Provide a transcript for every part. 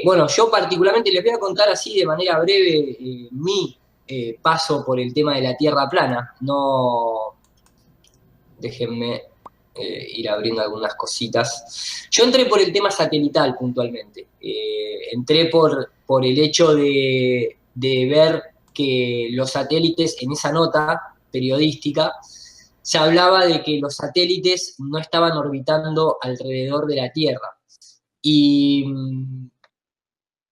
Bueno, yo particularmente les voy a contar así de manera breve mi paso por el tema de la Tierra plana. No, déjenme ir abriendo algunas cositas. Yo entré por el tema satelital puntualmente. Entré por el hecho de ver que los satélites, en esa nota periodística, se hablaba de que los satélites no estaban orbitando alrededor de la Tierra. Y,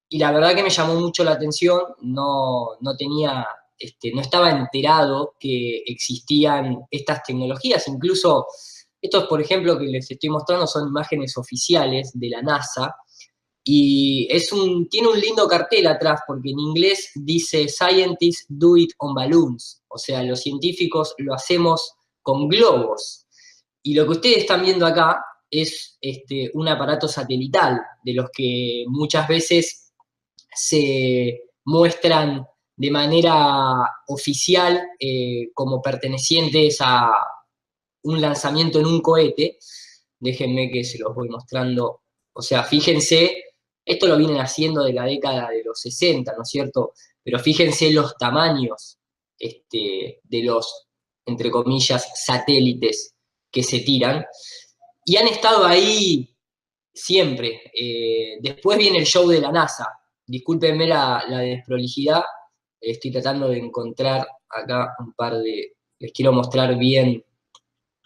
y la verdad que me llamó mucho la atención, no tenía, no estaba enterado que existían estas tecnologías, incluso estos, por ejemplo, que les estoy mostrando son imágenes oficiales de la NASA, y tiene un lindo cartel atrás, porque en inglés dice Scientists do it on balloons, o sea, los científicos lo hacemos con globos. Y lo que ustedes están viendo acá es un aparato satelital, de los que muchas veces se muestran de manera oficial como pertenecientes a un lanzamiento en un cohete. Déjenme que se los voy mostrando. O sea, fíjense, esto lo vienen haciendo de la década de los 60, ¿no es cierto? Pero fíjense los tamaños de los, entre comillas, satélites que se tiran. Y han estado ahí siempre. Después viene el show de la NASA. Discúlpenme la desprolijidad. Estoy tratando de encontrar acá un par de... Les quiero mostrar bien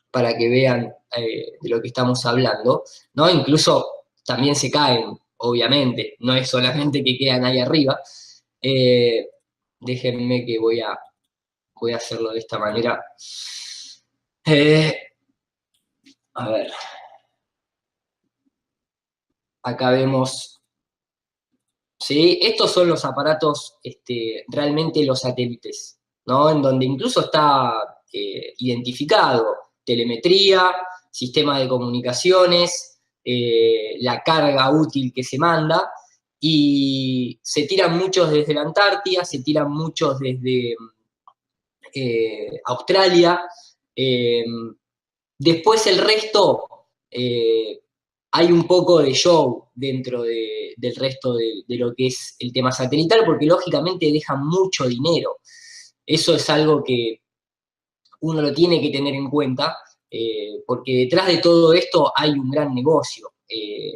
para que vean de lo que estamos hablando, ¿no? Incluso también se caen, obviamente, no es solamente que quedan ahí arriba. Eh, Déjenme que voy a hacerlo de esta manera. Eh, a ver, acá vemos, ¿sí? Estos son los aparatos, realmente los satélites, ¿no? En donde incluso está identificado telemetría, sistema de comunicaciones, la carga útil que se manda, y se tiran muchos desde la Antártida, se tiran muchos desde Australia. eh, Después el resto, hay un poco de show dentro del resto de lo que es el tema satelital, porque lógicamente deja mucho dinero. Eso es algo que uno lo tiene que tener en cuenta, porque detrás de todo esto hay un gran negocio.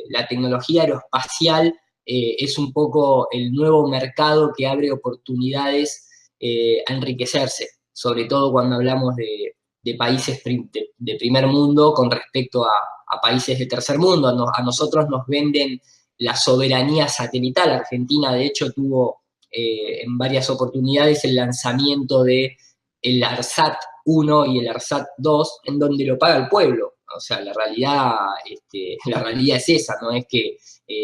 La tecnología aeroespacial es un poco el nuevo mercado que abre oportunidades a enriquecerse, sobre todo cuando hablamos de países de primer mundo con respecto a países de tercer mundo. A nosotros nos venden la soberanía satelital. Argentina, de hecho, tuvo en varias oportunidades el lanzamiento de el ARSAT 1 y el ARSAT 2, en donde lo paga el pueblo. O sea, la realidad es esa, no es que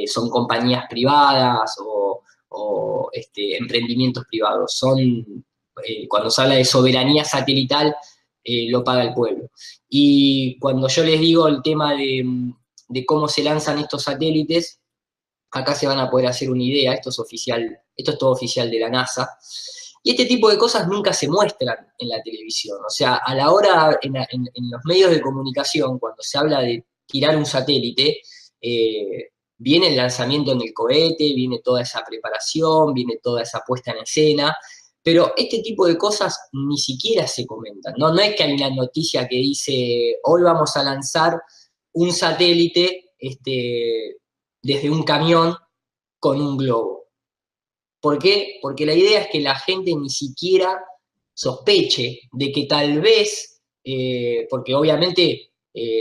son compañías privadas o emprendimientos privados. Cuando se habla de soberanía satelital, lo paga el pueblo. Y cuando yo les digo el tema de cómo se lanzan estos satélites, acá se van a poder hacer una idea, esto es oficial, esto es todo oficial de la NASA, y este tipo de cosas nunca se muestran en la televisión. O sea, a la hora, en los medios de comunicación, cuando se habla de tirar un satélite, viene el lanzamiento en el cohete, viene toda esa preparación, viene toda esa puesta en escena, pero este tipo de cosas ni siquiera se comentan, ¿no? No es que hay una noticia que dice, hoy vamos a lanzar un satélite desde un camión con un globo. ¿Por qué? Porque la idea es que la gente ni siquiera sospeche de que tal vez, porque obviamente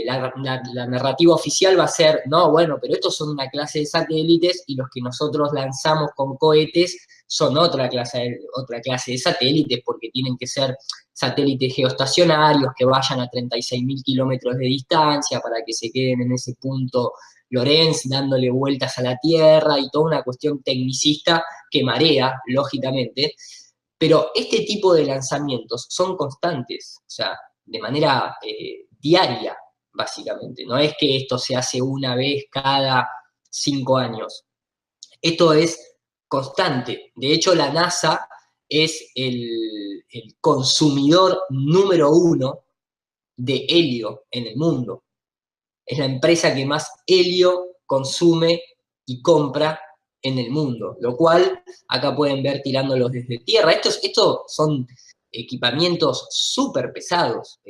la narrativa oficial va a ser, no, bueno, pero estos son una clase de satélites y los que nosotros lanzamos con cohetes son otra clase de satélites, porque tienen que ser satélites geoestacionarios que vayan a 36.000 kilómetros de distancia para que se queden en ese punto Lorenz dándole vueltas a la Tierra y toda una cuestión tecnicista que marea, lógicamente, pero este tipo de lanzamientos son constantes, o sea, de manera diaria, básicamente. No es que esto se hace una vez cada 5 años. Esto es constante. De hecho, la NASA es el consumidor número 1 de helio en el mundo. Es la empresa que más helio consume y compra en el mundo, lo cual acá pueden ver tirándolos desde tierra. Estos son equipamientos súper pesados,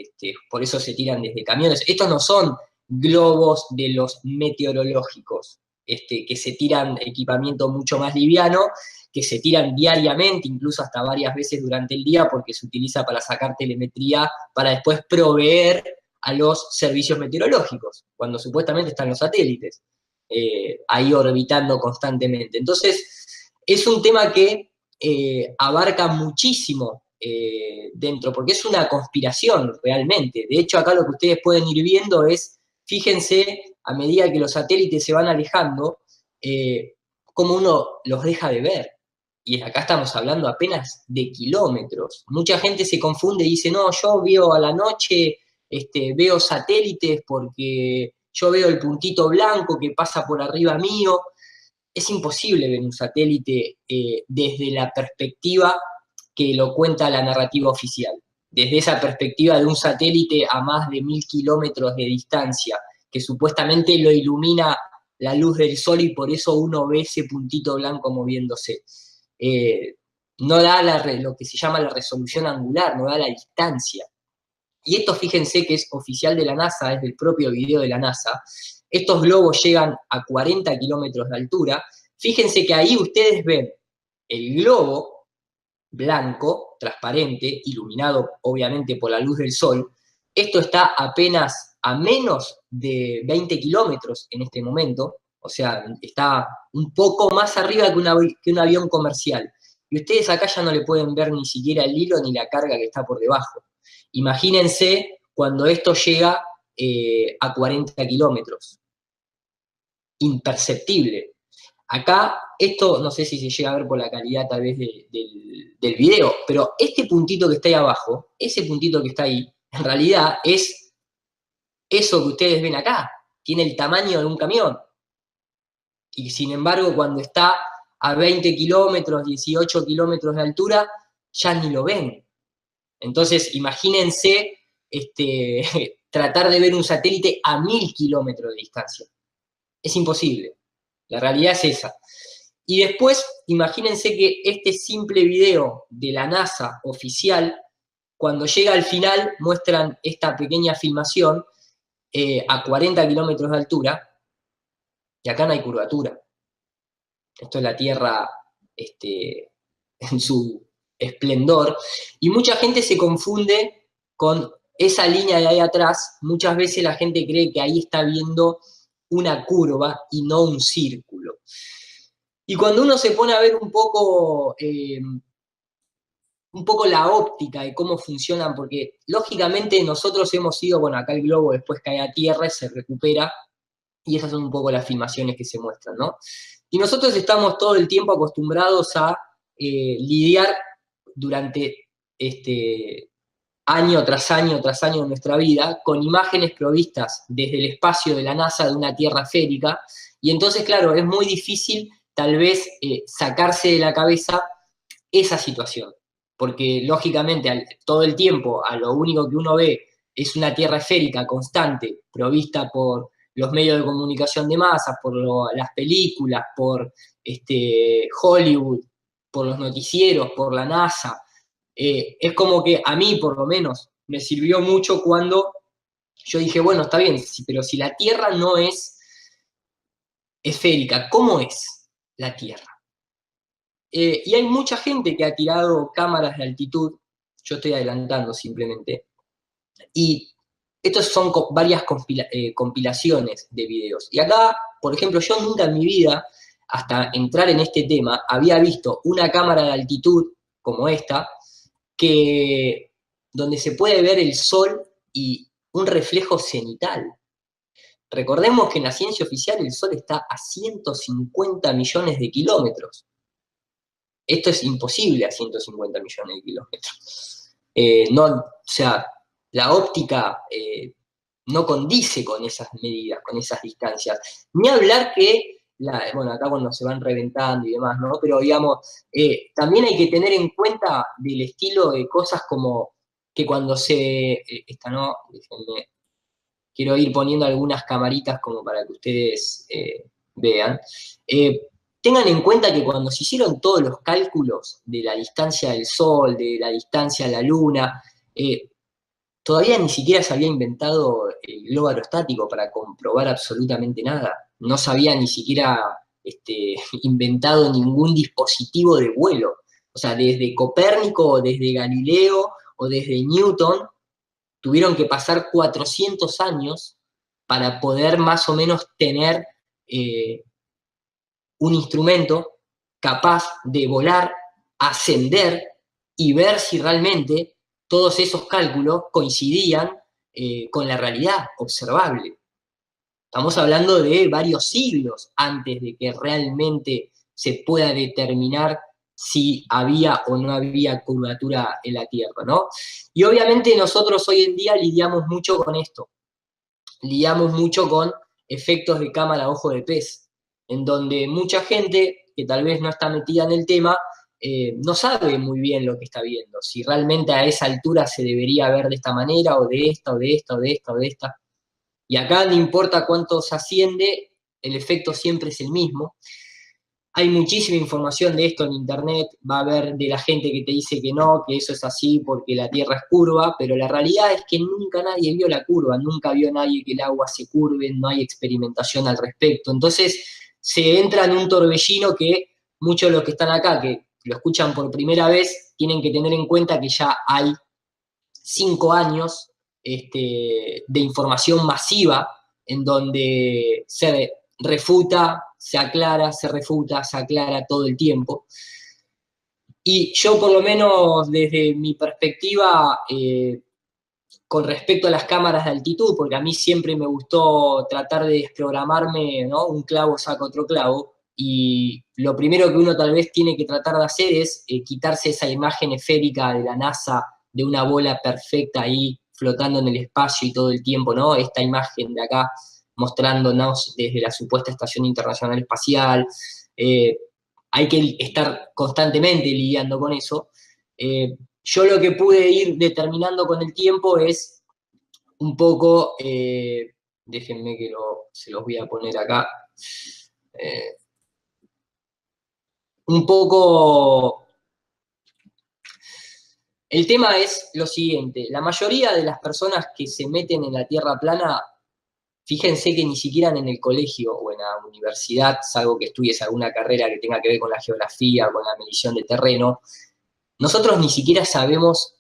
por eso se tiran desde camiones. Estos no son globos de los meteorológicos, que se tiran equipamiento mucho más liviano, que se tiran diariamente, incluso hasta varias veces durante el día, porque se utiliza para sacar telemetría, para después proveer a los servicios meteorológicos, cuando supuestamente están los satélites ahí orbitando constantemente. Entonces, es un tema que abarca muchísimo dentro, porque es una conspiración realmente. De hecho, acá lo que ustedes pueden ir viendo es, fíjense, a medida que los satélites se van alejando, cómo uno los deja de ver. Y acá estamos hablando apenas de kilómetros. Mucha gente se confunde y dice, no, yo veo a la noche, veo satélites porque yo veo el puntito blanco que pasa por arriba mío. Es imposible ver un satélite desde la perspectiva que lo cuenta la narrativa oficial. Desde esa perspectiva de un satélite a más de 1000 kilómetros de distancia, que supuestamente lo ilumina la luz del sol y por eso uno ve ese puntito blanco moviéndose. No da lo que se llama la resolución angular, no da la distancia. Y esto fíjense que es oficial de la NASA, es del propio video de la NASA. Estos globos llegan a 40 kilómetros de altura. Fíjense que ahí ustedes ven el globo blanco, transparente, iluminado obviamente por la luz del sol. Esto está apenas a menos de 20 kilómetros en este momento, o sea, está un poco más arriba que un avión comercial. Y ustedes acá ya no le pueden ver ni siquiera el hilo ni la carga que está por debajo. Imagínense cuando esto llega a 40 kilómetros. Imperceptible. Acá, esto no sé si se llega a ver por la calidad tal vez del video, pero este puntito que está ahí abajo, ese puntito que está ahí, en realidad es eso que ustedes ven acá. Tiene el tamaño de un camión. Y sin embargo, cuando está a 20 kilómetros, 18 kilómetros de altura, ya ni lo ven. Entonces, imagínense tratar de ver un satélite a 1000 kilómetros de distancia. Es imposible. La realidad es esa. Y después, imagínense que este simple video de la NASA oficial, cuando llega al final, muestran esta pequeña filmación a 40 kilómetros de altura, y acá no hay curvatura. Esto es la Tierra en su esplendor, y mucha gente se confunde con esa línea de ahí atrás. Muchas veces la gente cree que ahí está viendo una curva y no un círculo. Y cuando uno se pone a ver un poco la óptica y cómo funcionan, porque lógicamente nosotros hemos ido, bueno, acá el globo después cae a tierra y se recupera, y esas son un poco las filmaciones que se muestran, ¿no? Y nosotros estamos todo el tiempo acostumbrados a lidiar durante año tras año tras año de nuestra vida con imágenes provistas desde el espacio de la NASA de una Tierra esférica, y entonces, claro, es muy difícil tal vez sacarse de la cabeza esa situación, porque lógicamente todo el tiempo a lo único que uno ve es una Tierra esférica constante, provista por los medios de comunicación de masas, por las películas, por Hollywood, por los noticieros, por la NASA. Es como que a mí, por lo menos, me sirvió mucho cuando yo dije, bueno, está bien, pero si la Tierra no es esférica, ¿cómo es la Tierra? Y hay mucha gente que ha tirado cámaras de altitud, yo estoy adelantando simplemente, y estos son varias compilaciones de videos. Y acá, por ejemplo, yo nunca en mi vida, hasta entrar en este tema, había visto una cámara de altitud como esta, donde se puede ver el sol y un reflejo cenital. Recordemos que en la ciencia oficial el sol está a 150 millones de kilómetros. Esto es imposible a 150 millones de kilómetros. O sea, la óptica no condice con esas medidas, con esas distancias. Ni hablar que bueno, acá cuando se van reventando y demás, ¿no? Pero digamos, también hay que tener en cuenta del estilo de cosas como que cuando esta no, déjenme, quiero ir poniendo algunas camaritas como para que ustedes vean. Eh, Tengan en cuenta que cuando se hicieron todos los cálculos de la distancia del Sol, de la distancia a la Luna, todavía ni siquiera se había inventado el globo aerostático para comprobar absolutamente nada. No se había ni siquiera inventado ningún dispositivo de vuelo. O sea, desde Copérnico, o desde Galileo, o desde Newton, tuvieron que pasar 400 años para poder más o menos tener eh, un instrumento capaz de volar, ascender y ver si realmente todos esos cálculos coincidían con la realidad observable. Estamos hablando de varios siglos antes de que realmente se pueda determinar si había o no había curvatura en la Tierra, ¿no? Y obviamente nosotros hoy en día lidiamos mucho con esto, lidiamos mucho con efectos de cámara ojo de pez, en donde mucha gente que tal vez no está metida en el tema, no sabe muy bien lo que está viendo, si realmente a esa altura se debería ver de esta manera, o de esta, o de esta, o de esta, o de esta. Y acá no importa cuánto se asciende, el efecto siempre es el mismo. Hay muchísima información de esto en internet, va a haber de la gente que te dice que no, que eso es así porque la Tierra es curva, pero la realidad es que nunca nadie vio la curva, nunca vio nadie que el agua se curve, no hay experimentación al respecto. Entonces se entra en un torbellino que muchos de los que están acá, que lo escuchan por primera vez, tienen que tener en cuenta que ya hay 5 años de información masiva en donde se refuta, se aclara, se refuta, se aclara todo el tiempo. Y yo por lo menos desde mi perspectiva, con respecto a las cámaras de altitud, porque a mí siempre me gustó tratar de desprogramarme, ¿no? Un clavo saca otro clavo, y lo primero que uno tal vez tiene que tratar de hacer es quitarse esa imagen esférica de la NASA, de una bola perfecta ahí flotando en el espacio y todo el tiempo, ¿no? Esta imagen de acá mostrándonos desde la supuesta Estación Internacional Espacial. Eh, Hay que estar constantemente lidiando con eso. Yo lo que pude ir determinando con el tiempo es un poco, déjenme que se los voy a poner acá, eh, un poco, el tema es lo siguiente, la mayoría de las personas que se meten en la Tierra plana, fíjense que ni siquiera en el colegio o en la universidad, salvo que estudies alguna carrera que tenga que ver con la geografía, con la medición de terreno, nosotros ni siquiera sabemos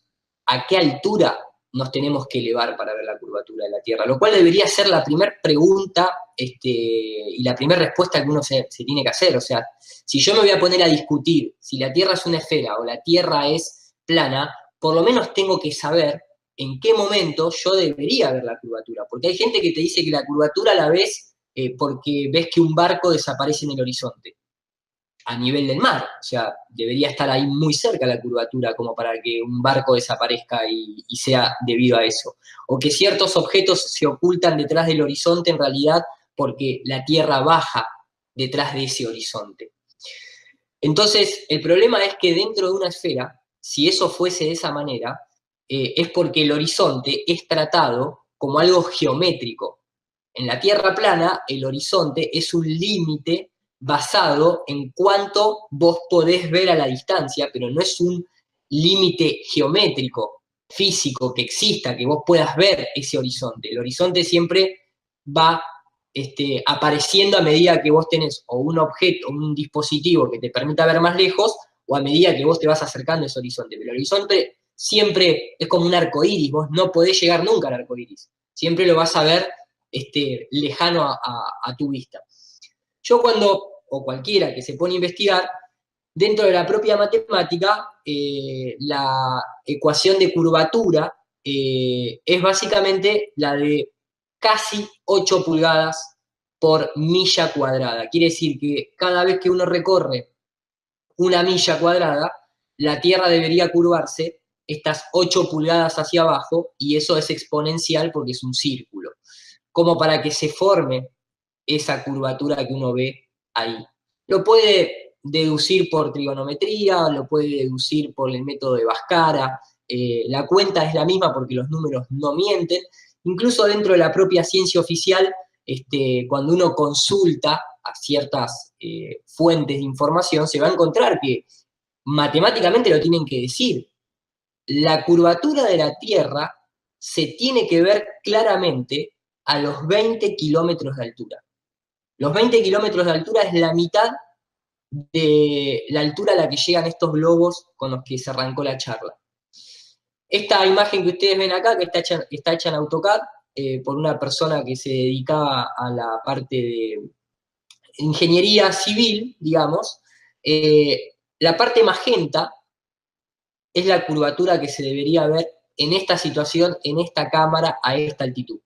a qué altura nos tenemos que elevar para ver la curvatura de la Tierra, lo cual debería ser la primera pregunta y la primera respuesta que uno se tiene que hacer. O sea, si yo me voy a poner a discutir si la Tierra es una esfera o la Tierra es plana, por lo menos tengo que saber en qué momento yo debería ver la curvatura, porque hay gente que te dice que la curvatura la ves porque ves que un barco desaparece en el horizonte a nivel del mar, o sea, debería estar ahí muy cerca la curvatura como para que un barco desaparezca y sea debido a eso. O que ciertos objetos se ocultan detrás del horizonte en realidad porque la Tierra baja detrás de ese horizonte. Entonces, el problema es que dentro de una esfera, si eso fuese de esa manera, es porque el horizonte es tratado como algo geométrico. En la Tierra plana, el horizonte es un límite basado en cuánto vos podés ver a la distancia, pero no es un límite geométrico, físico, que exista, que vos puedas ver ese horizonte. El horizonte siempre va apareciendo a medida que vos tenés o un objeto, un dispositivo que te permita ver más lejos, o a medida que vos te vas acercando a ese horizonte. Pero el horizonte siempre es como un arco iris, vos no podés llegar nunca al arco iris. Siempre lo vas a ver lejano a tu vista. Yo cuando, o cualquiera que se pone a investigar, dentro de la propia matemática, la ecuación de curvatura es básicamente la de casi 8 pulgadas por milla cuadrada. Quiere decir que cada vez que uno recorre una milla cuadrada, la Tierra debería curvarse estas 8 pulgadas hacia abajo, y eso es exponencial porque es un círculo, como para que se forme esa curvatura que uno ve ahí. Lo puede deducir por trigonometría, lo puede deducir por el método de Bhaskara, la cuenta es la misma porque los números no mienten. Incluso dentro de la propia ciencia oficial, cuando uno consulta a ciertas fuentes de información, se va a encontrar que matemáticamente lo tienen que decir. La curvatura de la Tierra se tiene que ver claramente a los 20 kilómetros de altura. Los 20 kilómetros de altura es la mitad de la altura a la que llegan estos globos con los que se arrancó la charla. Esta imagen que ustedes ven acá, que está hecha en AutoCAD, por una persona que se dedicaba a la parte de ingeniería civil, digamos, la parte magenta es la curvatura que se debería ver en esta situación, en esta cámara, a esta altitud.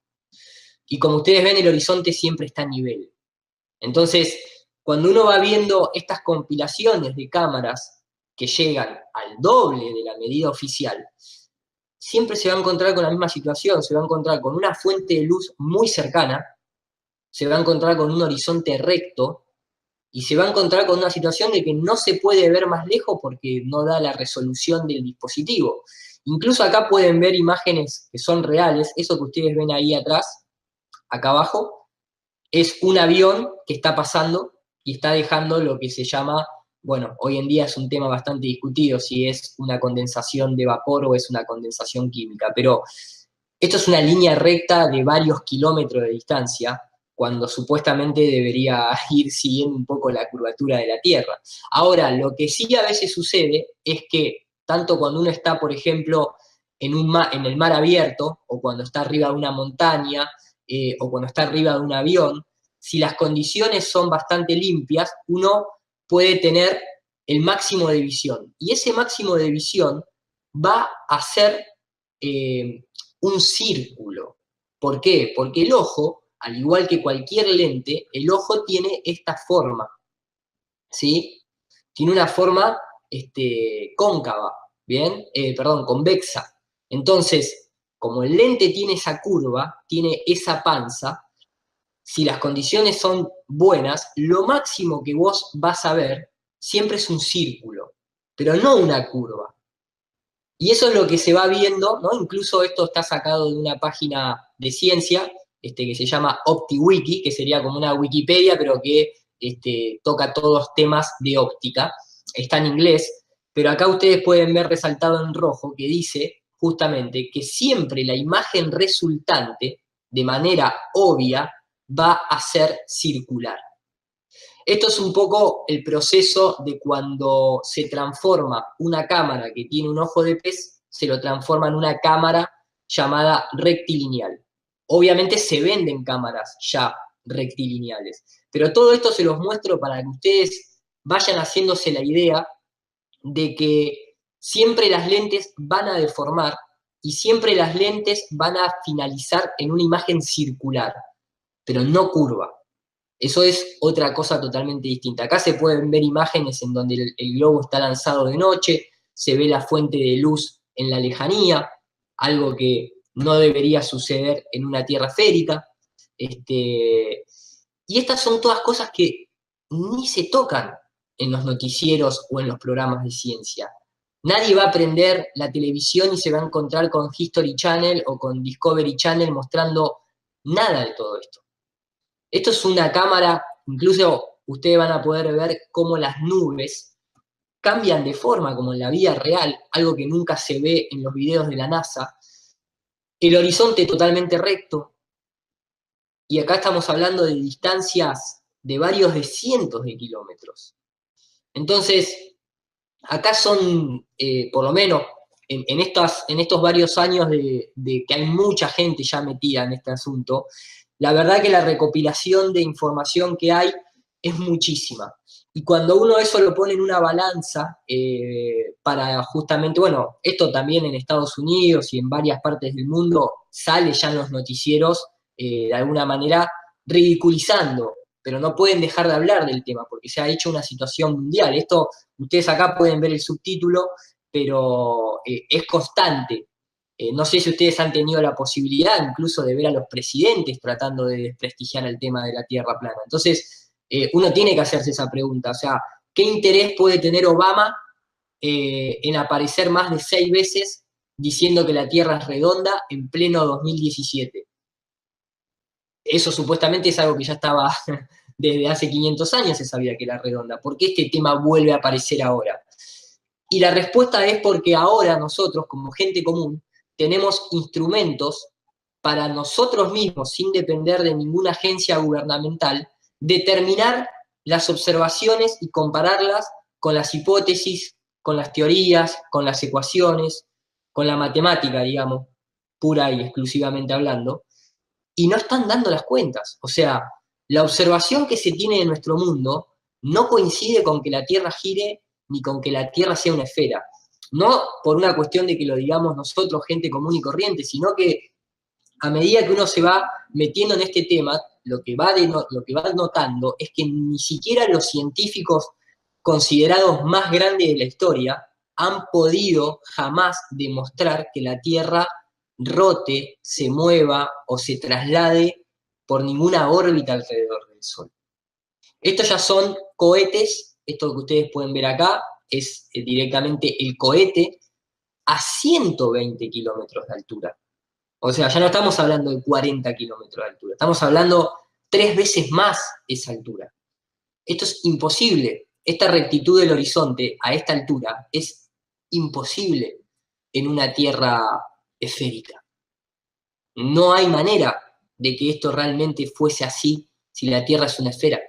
Y como ustedes ven, el horizonte siempre está a nivel. Entonces, cuando uno va viendo estas compilaciones de cámaras que llegan al doble de la medida oficial, siempre se va a encontrar con la misma situación, se va a encontrar con una fuente de luz muy cercana, se va a encontrar con un horizonte recto, y se va a encontrar con una situación de que no se puede ver más lejos porque no da la resolución del dispositivo. Incluso acá pueden ver imágenes que son reales, eso que ustedes ven ahí atrás, acá abajo, es un avión que está pasando y está dejando lo que se llama, bueno, hoy en día es un tema bastante discutido si es una condensación de vapor o es una condensación química, pero esto es una línea recta de varios kilómetros de distancia, cuando supuestamente debería ir siguiendo un poco la curvatura de la Tierra. Ahora, lo que sí a veces sucede es que, tanto cuando uno está, por ejemplo, en el mar abierto, o cuando está arriba de una montaña, o cuando está arriba de un avión, si las condiciones son bastante limpias, uno puede tener el máximo de visión. Y ese máximo de visión va a ser un círculo. ¿Por qué? Porque el ojo, al igual que cualquier lente, el ojo tiene esta forma, ¿sí? Tiene una forma cóncava, ¿bien? Perdón, convexa. Entonces, como el lente tiene esa curva, tiene esa panza, si las condiciones son buenas, lo máximo que vos vas a ver siempre es un círculo, pero no una curva. Y eso es lo que se va viendo, ¿no? Incluso esto está sacado de una página de ciencia que se llama OptiWiki, que sería como una Wikipedia, pero que toca todos los temas de óptica. Está en inglés, pero acá ustedes pueden ver resaltado en rojo que dice justamente que siempre la imagen resultante, de manera obvia, va a ser circular. Esto es un poco el proceso de cuando se transforma una cámara que tiene un ojo de pez, se lo transforma en una cámara llamada rectilineal. Obviamente se venden cámaras ya rectilineales, pero todo esto se los muestro para que ustedes vayan haciéndose la idea de que siempre las lentes van a deformar y siempre las lentes van a finalizar en una imagen circular, pero no curva. Eso es otra cosa totalmente distinta. Acá se pueden ver imágenes en donde el globo está lanzado de noche, se ve la fuente de luz en la lejanía, algo que no debería suceder en una Tierra esférica. Y estas son todas cosas que ni se tocan en los noticieros o en los programas de ciencia. Nadie va a prender la televisión y se va a encontrar con History Channel o con Discovery Channel mostrando nada de todo esto. Esto es una cámara, incluso ustedes van a poder ver cómo las nubes cambian de forma, como en la vida real, algo que nunca se ve en los videos de la NASA. El horizonte totalmente recto, y acá estamos hablando de distancias de varios de cientos de kilómetros. Entonces, acá son, por lo menos, en estos varios años de que hay mucha gente ya metida en este asunto, la verdad que la recopilación de información que hay es muchísima. Y cuando uno eso lo pone en una balanza, para justamente, bueno, esto también en Estados Unidos y en varias partes del mundo sale ya en los noticieros, de alguna manera ridiculizando, pero no pueden dejar de hablar del tema, porque se ha hecho una situación mundial. Esto, ustedes acá pueden ver el subtítulo, pero es constante. No sé si ustedes han tenido la posibilidad incluso de ver a los presidentes tratando de desprestigiar el tema de la Tierra plana. Entonces, uno tiene que hacerse esa pregunta. O sea, ¿qué interés puede tener Obama en aparecer más de 6 veces diciendo que la Tierra es redonda en pleno 2017? Eso supuestamente es algo que ya estaba desde hace 500 años, se sabía que era redonda. ¿Por qué este tema vuelve a aparecer ahora? Y la respuesta es porque ahora nosotros, como gente común, tenemos instrumentos para nosotros mismos, sin depender de ninguna agencia gubernamental, determinar las observaciones y compararlas con las hipótesis, con las teorías, con las ecuaciones, con la matemática, digamos, pura y exclusivamente hablando, y no están dando las cuentas. O sea, la observación que se tiene de nuestro mundo no coincide con que la Tierra gire ni con que la Tierra sea una esfera. No por una cuestión de que lo digamos nosotros, gente común y corriente, sino que a medida que uno se va metiendo en este tema, lo que va notando es que ni siquiera los científicos considerados más grandes de la historia han podido jamás demostrar que la Tierra rote, se mueva o se traslade por ninguna órbita alrededor del Sol. Estos ya son cohetes, esto que ustedes pueden ver acá es directamente el cohete a 120 kilómetros de altura. O sea, ya no estamos hablando de 40 kilómetros de altura, estamos hablando 3 veces más esa altura. Esto es imposible. Esta rectitud del horizonte a esta altura es imposible en una Tierra esférica. No hay manera de que esto realmente fuese así si la Tierra es una esfera.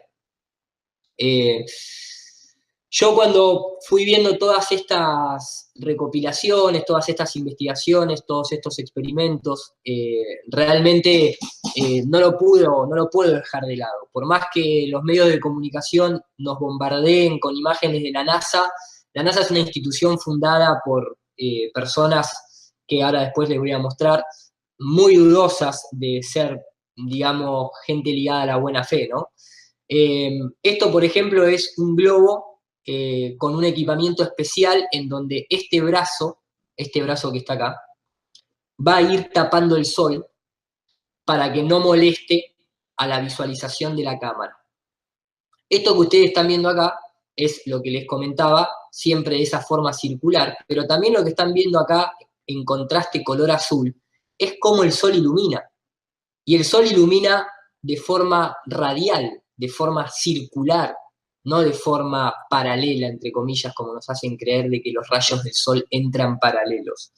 Yo cuando fui viendo todas estas recopilaciones, todas estas investigaciones, todos estos experimentos, realmente no lo puedo dejar de lado. Por más que los medios de comunicación nos bombardeen con imágenes de la NASA es una institución fundada por personas que ahora después les voy a mostrar, muy dudosas de ser, digamos, gente ligada a la buena fe, ¿no? Esto, por ejemplo, es un globo con un equipamiento especial en donde este brazo que está acá, va a ir tapando el sol para que no moleste a la visualización de la cámara. Esto que ustedes están viendo acá es lo que les comentaba, siempre de esa forma circular, pero también lo que están viendo acá en contraste color azul es cómo el sol ilumina. Y el sol ilumina de forma radial, de forma circular, no de forma paralela, entre comillas, como nos hacen creer de que los rayos del sol entran paralelos.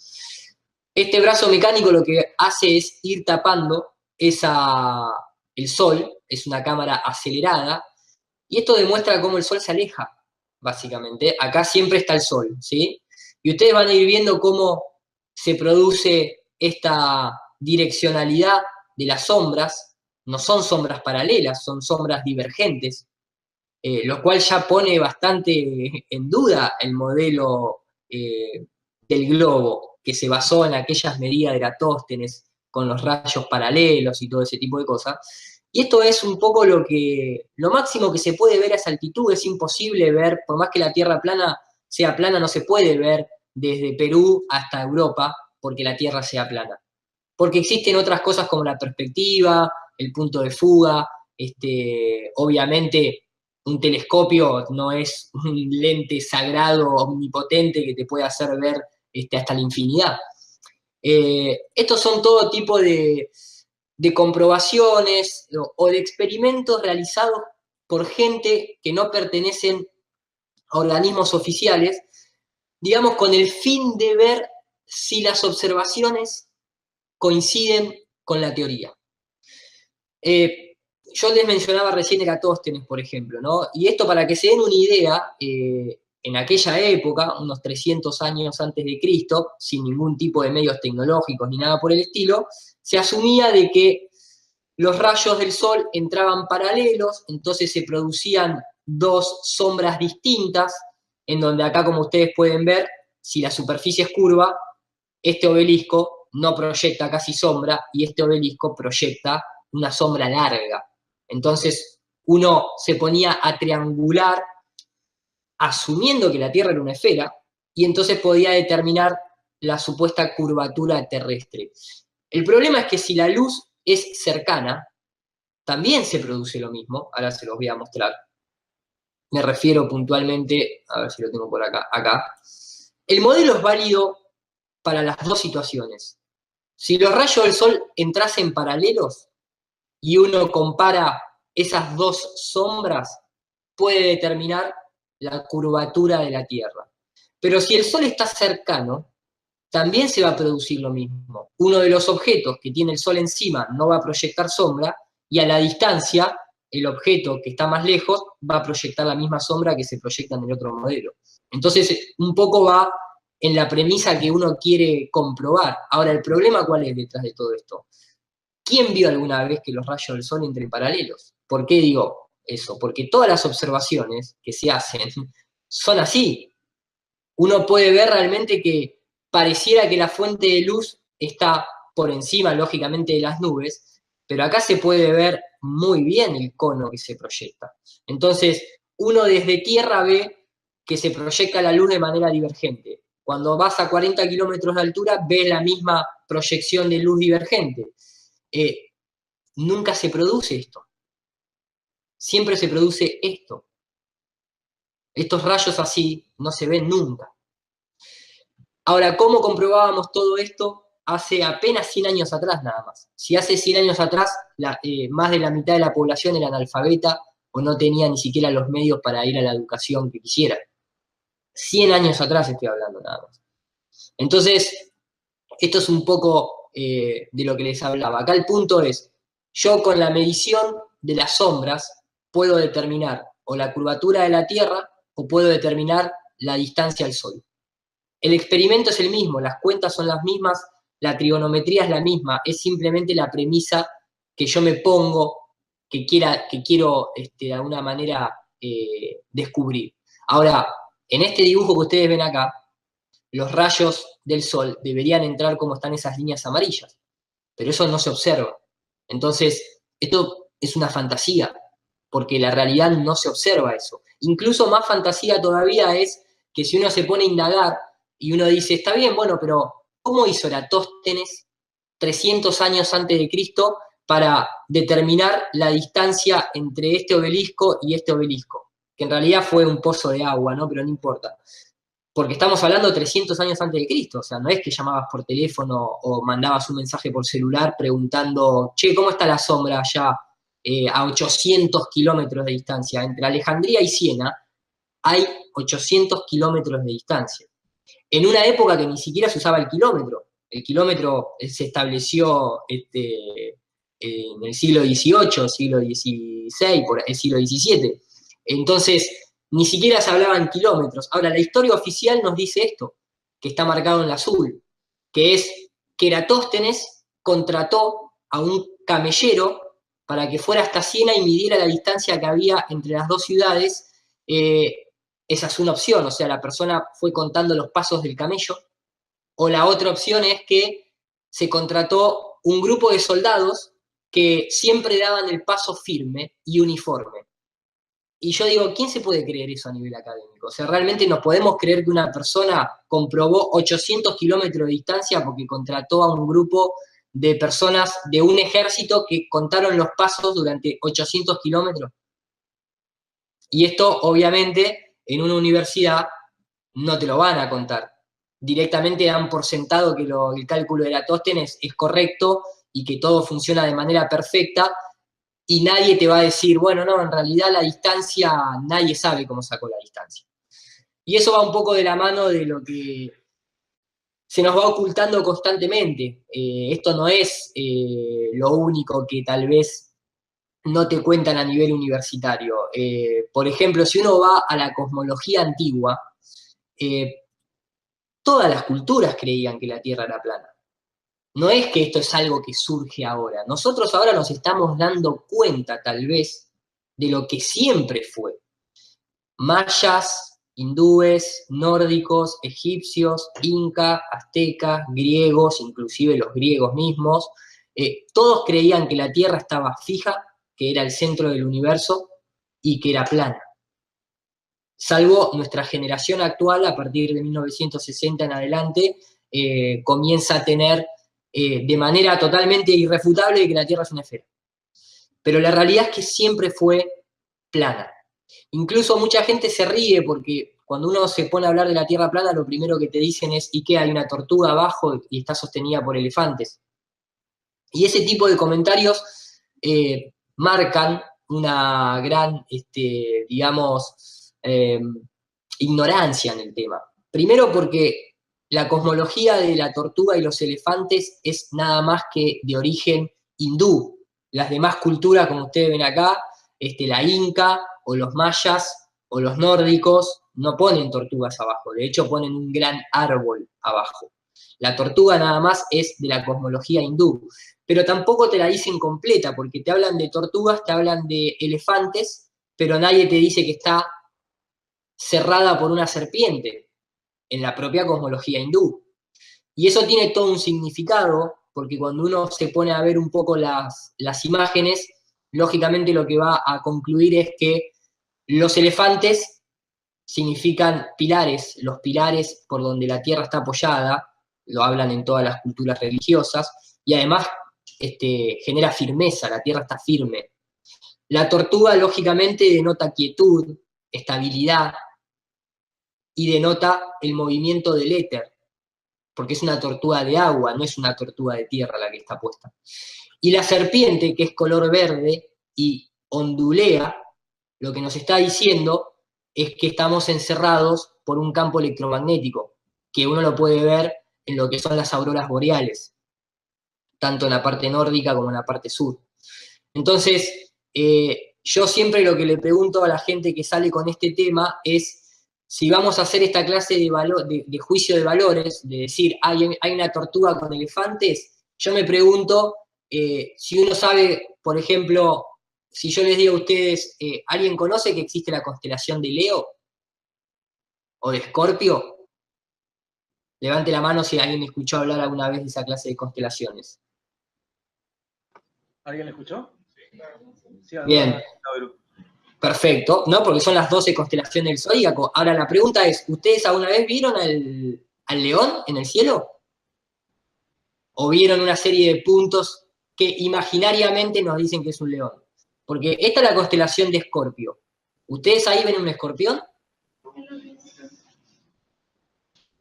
Este brazo mecánico lo que hace es ir tapando el sol, es una cámara acelerada, y esto demuestra cómo el sol se aleja, básicamente. Acá siempre está el sol, ¿sí? Y ustedes van a ir viendo cómo se produce esta direccionalidad de las sombras. No son sombras paralelas, son sombras divergentes, lo cual ya pone bastante en duda el modelo del globo, que se basó en aquellas medidas de Eratóstenes, con los rayos paralelos y todo ese tipo de cosas. Y esto es un poco lo máximo que se puede ver a esa altitud. Es imposible ver, por más que la Tierra sea plana, no se puede ver desde Perú hasta Europa porque la Tierra sea plana. Porque existen otras cosas como la perspectiva, el punto de fuga, obviamente un telescopio no es un lente sagrado omnipotente que te puede hacer ver hasta la infinidad. Estos son todo tipo de comprobaciones o de experimentos realizados por gente que no pertenecen a organismos oficiales, digamos, con el fin de ver si las observaciones coinciden con la teoría. Yo les mencionaba recién Eratóstenes, por ejemplo, ¿no? Y esto para que se den una idea, en aquella época, unos 300 años antes de Cristo, sin ningún tipo de medios tecnológicos ni nada por el estilo, se asumía de que los rayos del sol entraban paralelos, entonces se producían dos sombras distintas, en donde acá, como ustedes pueden ver, si la superficie es curva, este obelisco no proyecta casi sombra y este obelisco proyecta una sombra larga. Entonces uno se ponía a triangular asumiendo que la Tierra era una esfera y entonces podía determinar la supuesta curvatura terrestre. El problema es que si la luz es cercana, también se produce lo mismo. Ahora se los voy a mostrar. Me refiero puntualmente, a ver si lo tengo por acá. El modelo es válido para las dos situaciones. Si los rayos del sol entrasen paralelos y uno compara esas dos sombras, puede determinar la curvatura de la Tierra. Pero si el sol está cercano, también se va a producir lo mismo. Uno de los objetos que tiene el sol encima no va a proyectar sombra, y a la distancia, el objeto que está más lejos va a proyectar la misma sombra que se proyecta en el otro modelo. Entonces, un poco va en la premisa que uno quiere comprobar. Ahora, ¿el problema cuál es detrás de todo esto? ¿Quién vio alguna vez que los rayos del sol entren paralelos? ¿Por qué digo eso? Porque todas las observaciones que se hacen son así. Uno puede ver realmente que pareciera que la fuente de luz está por encima, lógicamente, de las nubes, pero acá se puede ver muy bien el cono que se proyecta. Entonces, uno desde tierra ve que se proyecta la luz de manera divergente. Cuando vas a 40 kilómetros de altura, ves la misma proyección de luz divergente. Nunca se produce esto. Siempre se produce esto. Estos rayos así no se ven nunca. Ahora, ¿cómo comprobábamos todo esto? Hace apenas 100 años atrás nada más. Si hace 100 años atrás más de la mitad de la población era analfabeta o no tenía ni siquiera los medios para ir a la educación que quisiera. 100 años atrás estoy hablando nada más. Entonces, esto es un poco de lo que les hablaba. Acá el punto es, yo con la medición de las sombras puedo determinar o la curvatura de la Tierra o puedo determinar la distancia al Sol. El experimento es el mismo, las cuentas son las mismas, la trigonometría es la misma, es simplemente la premisa que yo me pongo, que quiero de alguna manera descubrir. Ahora, en este dibujo que ustedes ven acá, los rayos del sol deberían entrar como están esas líneas amarillas, pero eso no se observa. Entonces, esto es una fantasía, porque la realidad no se observa eso. Incluso más fantasía todavía es que si uno se pone a indagar y uno dice, está bien, bueno, pero ¿cómo hizo Eratóstenes 300 años antes de Cristo para determinar la distancia entre este obelisco y este obelisco? Que en realidad fue un pozo de agua, ¿no? Pero no importa. Porque estamos hablando 300 años antes de Cristo, o sea, no es que llamabas por teléfono o mandabas un mensaje por celular preguntando, che, ¿cómo está la sombra allá a 800 kilómetros de distancia? Entre Alejandría y Siena hay 800 kilómetros de distancia. En una época que ni siquiera se usaba el kilómetro se estableció en el siglo XVIII, siglo XVI, por el siglo XVII. Entonces, ni siquiera se hablaba en kilómetros. Ahora, la historia oficial nos dice esto, que está marcado en azul, que es que Eratóstenes contrató a un camellero para que fuera hasta Siena y midiera la distancia que había entre las dos ciudades. Esa es una opción, o sea, la persona fue contando los pasos del camello. O la otra opción es que se contrató un grupo de soldados que siempre daban el paso firme y uniforme. Y yo digo, ¿quién se puede creer eso a nivel académico? O sea, ¿realmente nos podemos creer que una persona comprobó 800 kilómetros de distancia porque contrató a un grupo de personas de un ejército que contaron los pasos durante 800 kilómetros? Y esto, obviamente, en una universidad no te lo van a contar. Directamente dan por sentado que el cálculo de Eratóstenes es correcto y que todo funciona de manera perfecta, y nadie te va a decir, bueno, no, en realidad la distancia, nadie sabe cómo sacó la distancia. Y eso va un poco de la mano de lo que se nos va ocultando constantemente. Esto no es lo único que tal vez no te cuentan a nivel universitario. Por ejemplo, si uno va a la cosmología antigua, todas las culturas creían que la Tierra era plana. No es que esto es algo que surge ahora. Nosotros ahora nos estamos dando cuenta, tal vez, de lo que siempre fue. Mayas, hindúes, nórdicos, egipcios, incas, aztecas, griegos, inclusive los griegos mismos, todos creían que la Tierra estaba fija, que era el centro del universo y que era plana. Salvo nuestra generación actual, a partir de 1960 en adelante, comienza a tener de manera totalmente irrefutable que la Tierra es una esfera. pero la realidad es que siempre fue plana. Incluso mucha gente se ríe porque cuando uno se pone a hablar de la Tierra plana, lo primero que te dicen es, ¿y qué? Hay una tortuga abajo y está sostenida por elefantes. Y ese tipo de comentarios marcan una gran, digamos, ignorancia en el tema. Primero porque la cosmología de la tortuga y los elefantes es nada más que de origen hindú. Las demás culturas, como ustedes ven acá, la inca o los mayas o los nórdicos, no ponen tortugas abajo, de hecho ponen un gran árbol abajo. La tortuga nada más es de la cosmología hindú, pero tampoco te la dicen completa, porque te hablan de tortugas, te hablan de elefantes, pero nadie te dice que está cerrada por una serpiente, en la propia cosmología hindú. Y eso tiene todo un significado, porque cuando uno se pone a ver un poco las imágenes, lógicamente lo que va a concluir es que los elefantes significan pilares, los pilares por donde la tierra está apoyada, lo hablan en todas las culturas religiosas, y además genera firmeza, la tierra está firme. La tortuga, lógicamente, denota quietud, estabilidad, y denota el movimiento del éter, porque es una tortuga de agua, no es una tortuga de tierra la que está puesta. Y la serpiente, que es color verde y ondulea, lo que nos está diciendo es que estamos encerrados por un campo electromagnético, que uno lo puede ver en lo que son las auroras boreales, tanto en la parte nórdica como en la parte sur. Entonces, yo siempre lo que le pregunto a la gente que sale con este tema es si vamos a hacer esta clase de juicio de valores, de decir, hay una tortuga con elefantes, yo me pregunto si uno sabe, por ejemplo, si yo les digo a ustedes, ¿alguien conoce que existe la constelación de Leo o de Escorpio? Levante la mano si alguien escuchó hablar alguna vez de esa clase de constelaciones. ¿Alguien le escuchó? Sí, bien. Perfecto, ¿no? Porque son las 12 constelaciones del zodíaco. Ahora la pregunta es, ¿ustedes alguna vez vieron al león en el cielo? ¿O vieron una serie de puntos que imaginariamente nos dicen que es un león? Porque esta es la constelación de Escorpio. ¿Ustedes ahí ven un escorpión?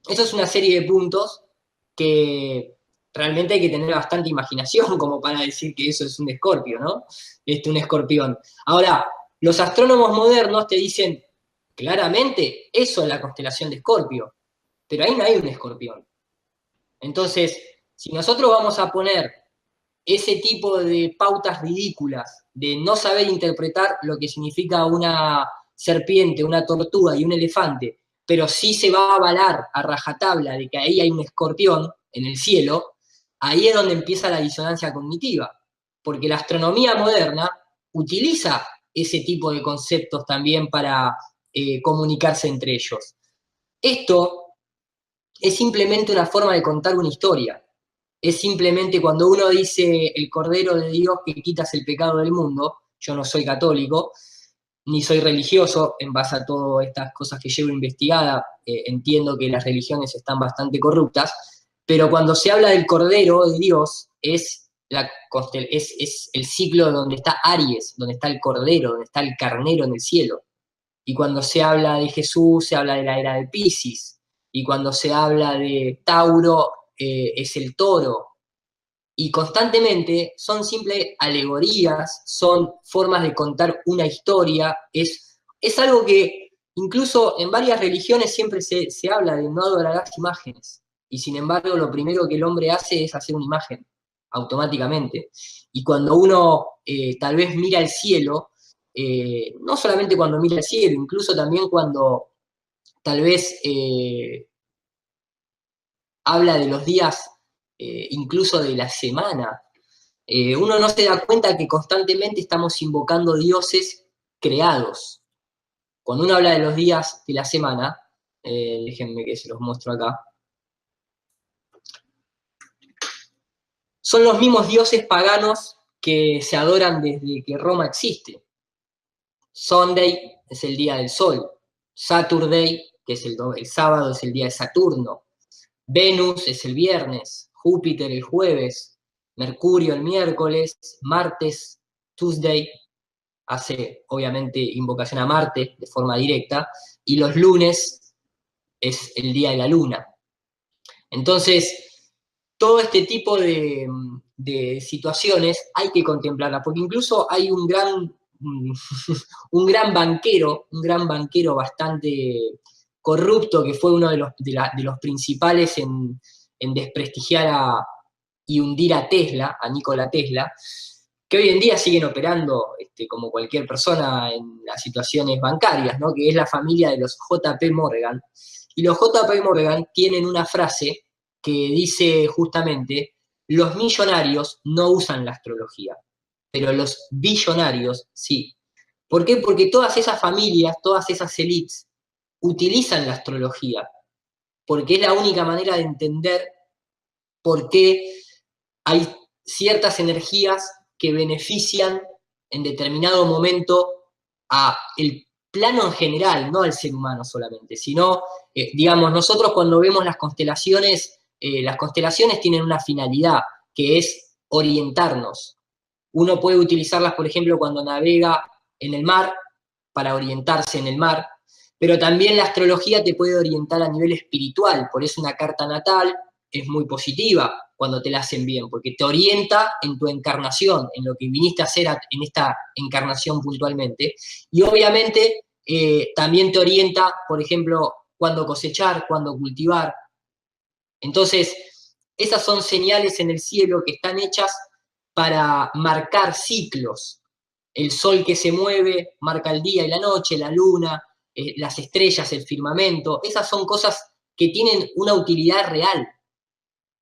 Eso es una serie de puntos que realmente hay que tener bastante imaginación como para decir que eso es un escorpio, ¿no? Un escorpión. Ahora, los astrónomos modernos te dicen claramente, eso es la constelación de Escorpio, pero ahí no hay un escorpión. Entonces, si nosotros vamos a poner ese tipo de pautas ridículas de no saber interpretar lo que significa una serpiente, una tortuga y un elefante, pero sí se va a avalar a rajatabla de que ahí hay un escorpión en el cielo, ahí es donde empieza la disonancia cognitiva, porque la astronomía moderna utiliza ese tipo de conceptos también para comunicarse entre ellos. Esto es simplemente una forma de contar una historia. Es simplemente cuando uno dice el Cordero de Dios que quitas el pecado del mundo, yo no soy católico, ni soy religioso, en base a todas estas cosas que llevo investigada, entiendo que las religiones están bastante corruptas, pero cuando se habla del Cordero de Dios, es el ciclo donde está Aries, donde está el Cordero, donde está el carnero en el cielo. Y cuando se habla de Jesús, se habla de la era de Piscis. Y cuando se habla de Tauro, es el toro. Y constantemente son simples alegorías, son formas de contar una historia. Es algo que incluso en varias religiones siempre se habla de no adorar imágenes. Y sin embargo, lo primero que el hombre hace es hacer una imagen, automáticamente. Y cuando uno tal vez mira al cielo, no solamente cuando mira al cielo, incluso también cuando tal vez habla de los días, incluso de la semana, uno no se da cuenta que constantemente estamos invocando dioses creados. Cuando uno habla de los días de la semana, déjenme que se los muestro acá, son los mismos dioses paganos que se adoran desde que Roma existe. Sunday es el día del sol, Saturday, que es el sábado, es el día de Saturno, Venus es el viernes, Júpiter el jueves, Mercurio el miércoles, martes Tuesday hace obviamente invocación a Marte de forma directa, y los lunes es el día de la luna. Entonces, todo este tipo de situaciones hay que contemplarlas, porque incluso hay un gran banquero bastante corrupto, que fue uno de los principales en desprestigiar y hundir a Tesla, a Nikola Tesla, que hoy en día siguen operando como cualquier persona en las situaciones bancarias, ¿no? Que es la familia de los JP Morgan. Y los JP Morgan tienen una frase que dice justamente: los millonarios no usan la astrología, pero los billonarios sí. ¿Por qué? Porque todas esas familias, todas esas élites utilizan la astrología, porque es la única manera de entender por qué hay ciertas energías que benefician en determinado momento a el plano en general, no al ser humano solamente, sino, digamos, nosotros cuando vemos las constelaciones tienen una finalidad, que es orientarnos. Uno puede utilizarlas, por ejemplo, cuando navega en el mar, para orientarse en el mar, pero también la astrología te puede orientar a nivel espiritual, por eso una carta natal es muy positiva cuando te la hacen bien, porque te orienta en tu encarnación, en lo que viniste a hacer en esta encarnación puntualmente, y obviamente también te orienta, por ejemplo, cuándo cosechar, cuándo cultivar. Entonces, esas son señales en el cielo que están hechas para marcar ciclos. El sol que se mueve marca el día y la noche, la luna, las estrellas, el firmamento. Esas son cosas que tienen una utilidad real.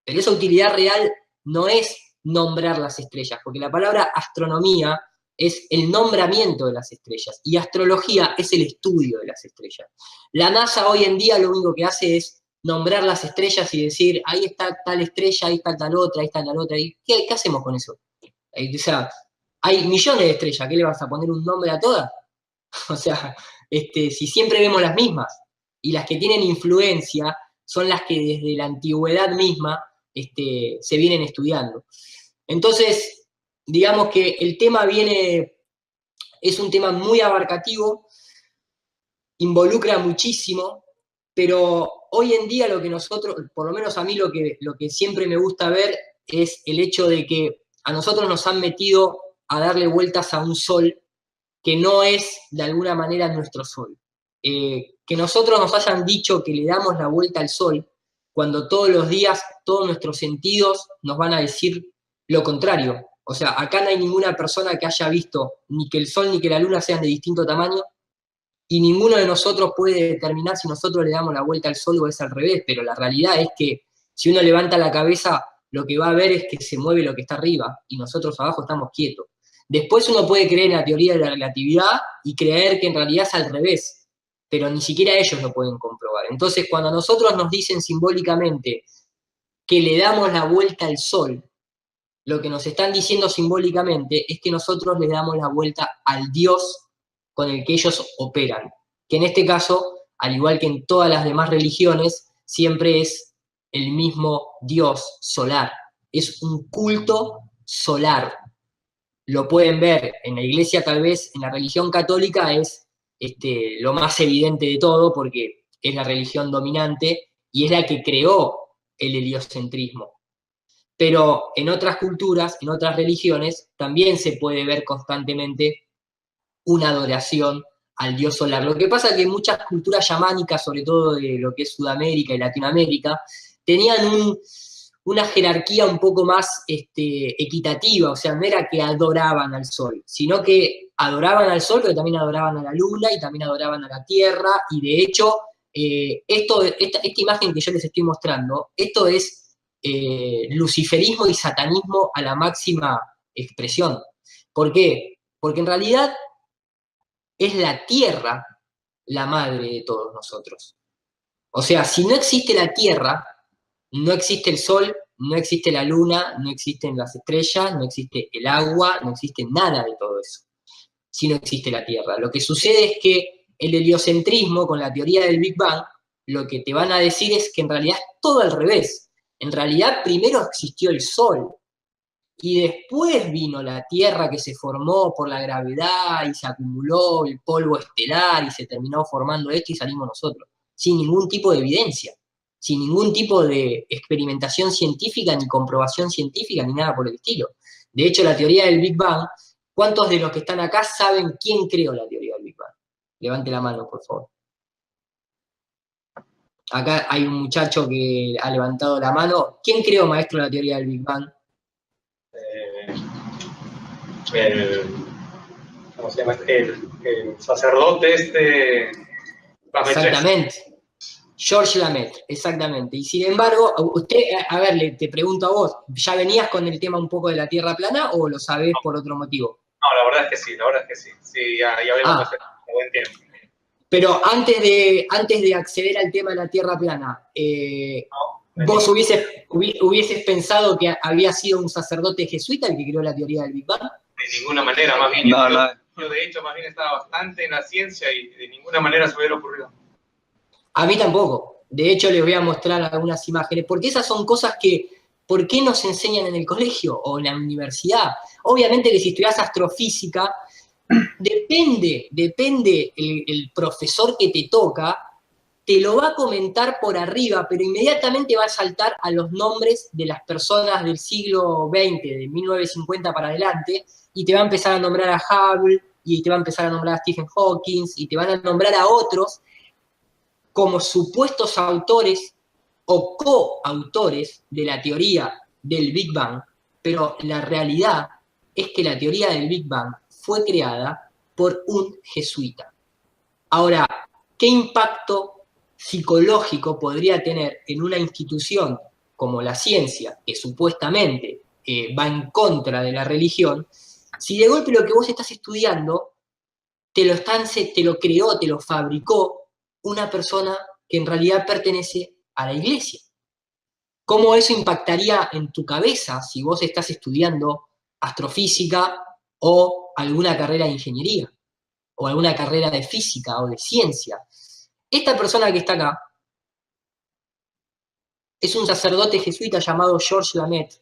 Pero esa utilidad real no es nombrar las estrellas, porque la palabra astronomía es el nombramiento de las estrellas y astrología es el estudio de las estrellas. La NASA hoy en día lo único que hace es nombrar las estrellas y decir, ahí está tal estrella, ahí está tal otra, ahí está tal otra. ¿Qué hacemos con eso? O sea, hay millones de estrellas, ¿qué le vas a poner un nombre a todas? O sea, si siempre vemos las mismas, y las que tienen influencia son las que desde la antigüedad misma se vienen estudiando. Entonces, digamos que el tema es un tema muy abarcativo, involucra muchísimo, pero hoy en día lo que nosotros, por lo menos a mí lo que siempre me gusta ver es el hecho de que a nosotros nos han metido a darle vueltas a un sol que no es de alguna manera nuestro sol. Que nosotros nos hayan dicho que le damos la vuelta al sol, cuando todos los días todos nuestros sentidos nos van a decir lo contrario. O sea, acá no hay ninguna persona que haya visto ni que el sol ni que la luna sean de distinto tamaño, y ninguno de nosotros puede determinar si nosotros le damos la vuelta al sol o es al revés, pero la realidad es que si uno levanta la cabeza, lo que va a ver es que se mueve lo que está arriba, y nosotros abajo estamos quietos. Después uno puede creer en la teoría de la relatividad y creer que en realidad es al revés, pero ni siquiera ellos lo pueden comprobar. Entonces, cuando a nosotros nos dicen simbólicamente que le damos la vuelta al sol, lo que nos están diciendo simbólicamente es que nosotros le damos la vuelta al Dios con el que ellos operan, que en este caso, al igual que en todas las demás religiones, siempre es el mismo Dios solar. Es un culto solar. Lo pueden ver en la iglesia, tal vez en la religión católica es lo más evidente de todo, porque es la religión dominante y es la que creó el heliocentrismo. Pero en otras culturas, en otras religiones, también se puede ver constantemente una adoración al dios solar. Lo que pasa es que muchas culturas chamánicas, sobre todo de lo que es Sudamérica y Latinoamérica, tenían una jerarquía un poco más equitativa, o sea, no era que adoraban al sol, sino que adoraban al sol, pero también adoraban a la luna y también adoraban a la tierra, y de hecho, esta imagen que yo les estoy mostrando, esto es luciferismo y satanismo a la máxima expresión. ¿Por qué? Porque en realidad es la tierra la madre de todos nosotros. O sea, si no existe la tierra, no existe el sol, no existe la luna, no existen las estrellas, no existe el agua, no existe nada de todo eso, si no existe la tierra. Lo que sucede es que el heliocentrismo, con la teoría del Big Bang, lo que te van a decir es que en realidad es todo al revés. En realidad primero existió el sol, y después vino la Tierra que se formó por la gravedad y se acumuló el polvo estelar y se terminó formando esto y salimos nosotros, sin ningún tipo de evidencia, sin ningún tipo de experimentación científica, ni comprobación científica, ni nada por el estilo. De hecho, la teoría del Big Bang, ¿cuántos de los que están acá saben quién creó la teoría del Big Bang? Levante la mano, por favor. Acá hay un muchacho que ha levantado la mano. ¿Quién creó, maestro, la teoría del Big Bang? ¿Cómo se llama? El sacerdote Exactamente. George Lamaitre, exactamente. Y sin embargo, usted, a ver, te pregunto a vos, ¿ya venías con el tema un poco de la Tierra plana o lo sabés por otro motivo? No, la verdad es que sí, la verdad es que sí. Sí, ya habíamos pasado buen tiempo. Pero antes de acceder al tema de la Tierra plana, ¿vos hubieses pensado que había sido un sacerdote jesuita el que creó la teoría del Big Bang? De ninguna manera, más bien. Yo de hecho, más bien estaba bastante en la ciencia y de ninguna manera se me hubiera ocurrido. A mí tampoco. De hecho, les voy a mostrar algunas imágenes, porque esas son cosas que, ¿por qué nos enseñan en el colegio o en la universidad? Obviamente que si estudias astrofísica, depende el profesor que te toca, te lo va a comentar por arriba, pero inmediatamente va a saltar a los nombres de las personas del siglo XX, de 1950 para adelante, y te va a empezar a nombrar a Hubble, y te va a empezar a nombrar a Stephen Hawking, y te van a nombrar a otros como supuestos autores o coautores de la teoría del Big Bang, pero la realidad es que la teoría del Big Bang fue creada por un jesuita. Ahora, ¿qué impacto psicológico podría tener en una institución como la ciencia, que supuestamente va en contra de la religión, si de golpe lo que vos estás estudiando te lo creó, te lo fabricó una persona que en realidad pertenece a la iglesia? ¿Cómo eso impactaría en tu cabeza si vos estás estudiando astrofísica o alguna carrera de ingeniería, o alguna carrera de física o de ciencia? Esta persona que está acá es un sacerdote jesuita llamado George Lamaitre,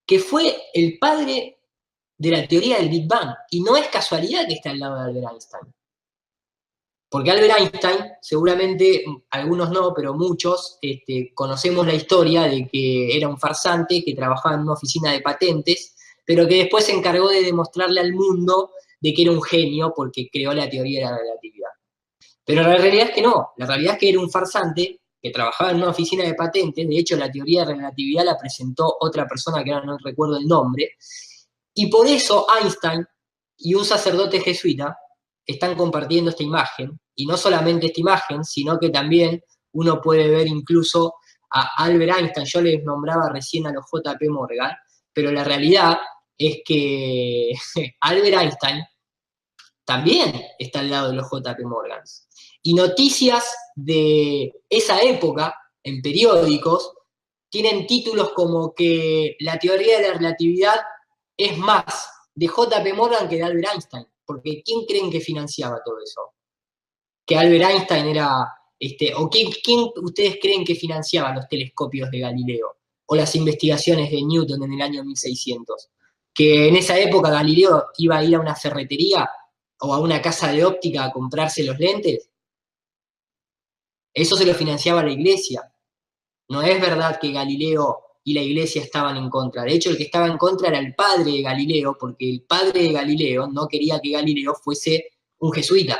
que fue el padre de la teoría del Big Bang, y no es casualidad que está al lado de Albert Einstein. Porque Albert Einstein, seguramente, algunos no, pero muchos, conocemos la historia de que era un farsante que trabajaba en una oficina de patentes, pero que después se encargó de demostrarle al mundo de que era un genio porque creó la teoría de la relatividad. Pero la realidad es que no, la realidad es que era un farsante que trabajaba en una oficina de patentes. De hecho la teoría de relatividad la presentó otra persona que ahora no recuerdo el nombre, y por eso Einstein y un sacerdote jesuita están compartiendo esta imagen, y no solamente esta imagen, sino que también uno puede ver incluso a Albert Einstein. Yo les nombraba recién a los J.P. Morgan, pero la realidad es que Albert Einstein también está al lado de los J.P. Morgan. Y noticias de esa época, en periódicos, tienen títulos como que la teoría de la relatividad es más de J.P. Morgan que de Albert Einstein. Porque ¿quién creen que financiaba todo eso? Que Albert Einstein era... ¿O quién ustedes creen que financiaba los telescopios de Galileo? O las investigaciones de Newton en el año 1600. Que en esa época Galileo iba a ir a una ferretería o a una casa de óptica a comprarse los lentes. Eso se lo financiaba la iglesia. No es verdad que Galileo y la iglesia estaban en contra. De hecho, el que estaba en contra era el padre de Galileo, porque el padre de Galileo no quería que Galileo fuese un jesuita.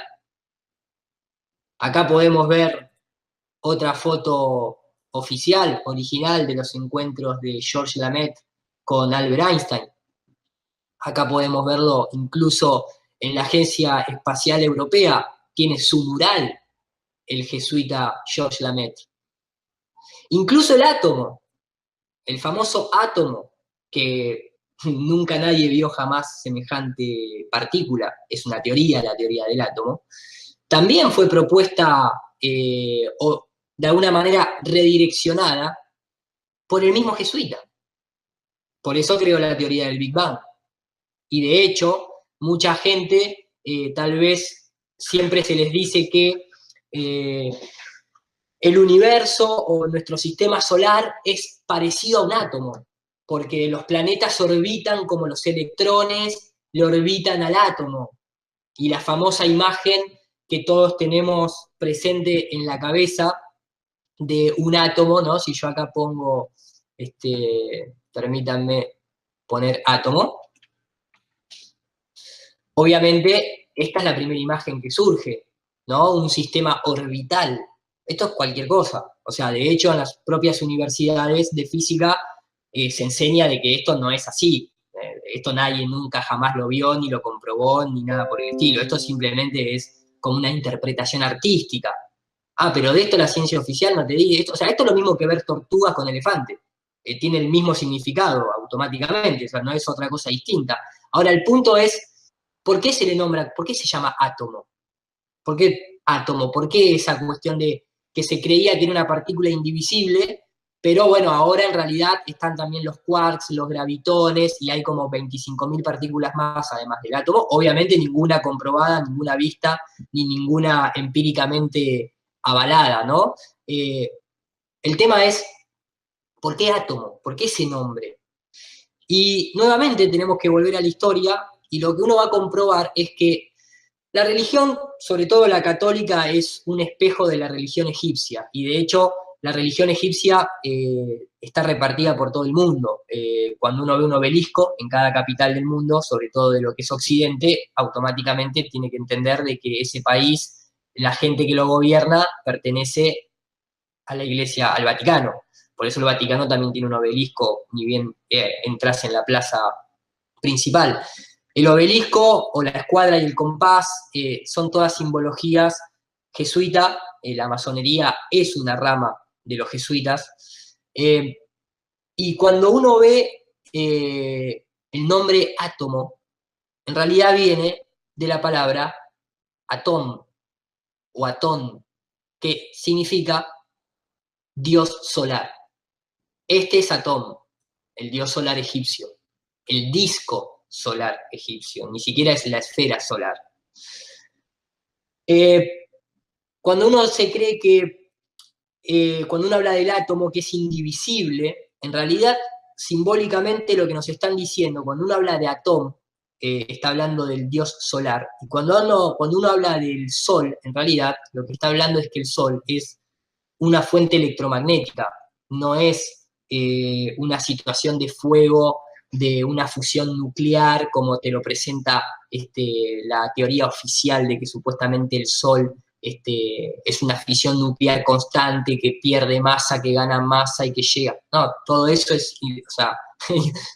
Acá podemos ver otra foto oficial, original, de los encuentros de George Lamaitre con Albert Einstein. Acá podemos verlo incluso en la Agencia Espacial Europea, tiene su mural el jesuita George Lamaitre. Incluso el átomo, el famoso átomo, que nunca nadie vio jamás semejante partícula, es una teoría, la teoría del átomo, también fue propuesta o de alguna manera redireccionada por el mismo jesuita. Por eso creó la teoría del Big Bang. Y de hecho, mucha gente, tal vez siempre se les dice que el universo o nuestro sistema solar es parecido a un átomo. porque los planetas orbitan como los electrones le orbitan al átomo. Y la famosa imagen que todos tenemos presente en la cabeza de un átomo, ¿no? Si yo acá pongo, permítanme poner átomo, obviamente esta es la primera imagen que surge, ¿no? Un sistema orbital. Esto es cualquier cosa. O sea, de hecho, en las propias universidades de física se enseña de que esto no es así. Esto nadie nunca jamás lo vio, ni lo comprobó, ni nada por el estilo. Esto simplemente es como una interpretación artística. Ah, pero de esto la ciencia oficial no te dice esto. O sea, esto es lo mismo que ver tortugas con elefantes. Tiene el mismo significado automáticamente, o sea, no es otra cosa distinta. Ahora, el punto es, ¿por qué se le nombra, por qué se llama átomo? ¿Por qué átomo? ¿Por qué esa cuestión de que se creía que era una partícula indivisible, pero bueno, ahora en realidad están también los quarks, los gravitones, y hay como 25.000 partículas más además del átomo? Obviamente ninguna comprobada, ninguna vista, ni ninguna empíricamente avalada, ¿no? El tema es, ¿por qué átomo? ¿Por qué ese nombre? Y nuevamente tenemos que volver a la historia, y lo que uno va a comprobar es que la religión, sobre todo la católica, es un espejo de la religión egipcia, y de hecho la religión egipcia está repartida por todo el mundo. Cuando uno ve un obelisco en cada capital del mundo, sobre todo de lo que es Occidente, automáticamente tiene que entender de que ese país, la gente que lo gobierna, pertenece a la Iglesia, al Vaticano. Por eso el Vaticano también tiene un obelisco, ni bien entras en la plaza principal. El obelisco o la escuadra y el compás son todas simbologías jesuita. La masonería es una rama de los jesuitas. Y cuando uno ve el nombre átomo, en realidad viene de la palabra atón o atón, que significa dios solar. Este es Atón, el dios solar egipcio, el disco solar egipcio, ni siquiera es la esfera solar. Cuando uno se cree que, cuando uno habla del átomo que es indivisible, en realidad simbólicamente lo que nos están diciendo, cuando uno habla de Atón, está hablando del dios solar, y cuando uno habla del sol, en realidad lo que está hablando es que el sol es una fuente electromagnética, no es una situación de fuego, de una fusión nuclear, como te lo presenta la teoría oficial de que supuestamente el Sol es una fisión nuclear constante, que pierde masa, que gana masa y que llega. No, todo eso es, o sea,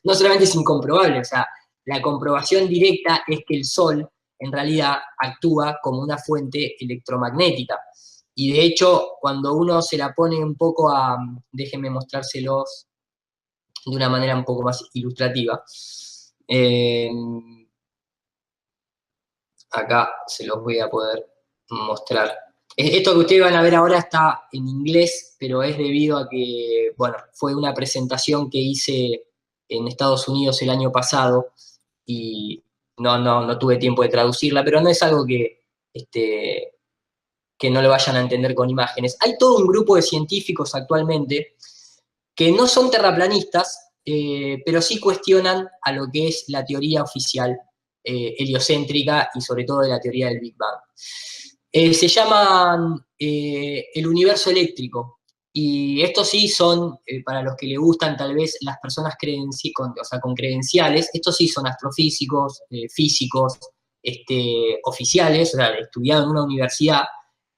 no solamente es incomprobable, o sea, la comprobación directa es que el Sol en realidad actúa como una fuente electromagnética. Y de hecho, cuando uno se la pone un poco a, déjenme mostrárselos de una manera un poco más ilustrativa. Acá se los voy a poder mostrar. Esto que ustedes van a ver ahora está en inglés, pero es debido a que, bueno, fue una presentación que hice en Estados Unidos el año pasado y no tuve tiempo de traducirla, pero no es algo que no lo vayan a entender con imágenes. Hay todo un grupo de científicos actualmente que no son terraplanistas, pero sí cuestionan a lo que es la teoría oficial heliocéntrica y sobre todo de la teoría del Big Bang. Se llaman el universo eléctrico, y estos sí son, para los que le gustan tal vez las personas con credenciales, estos sí son astrofísicos, físicos, oficiales, o sea, estudiados en una universidad,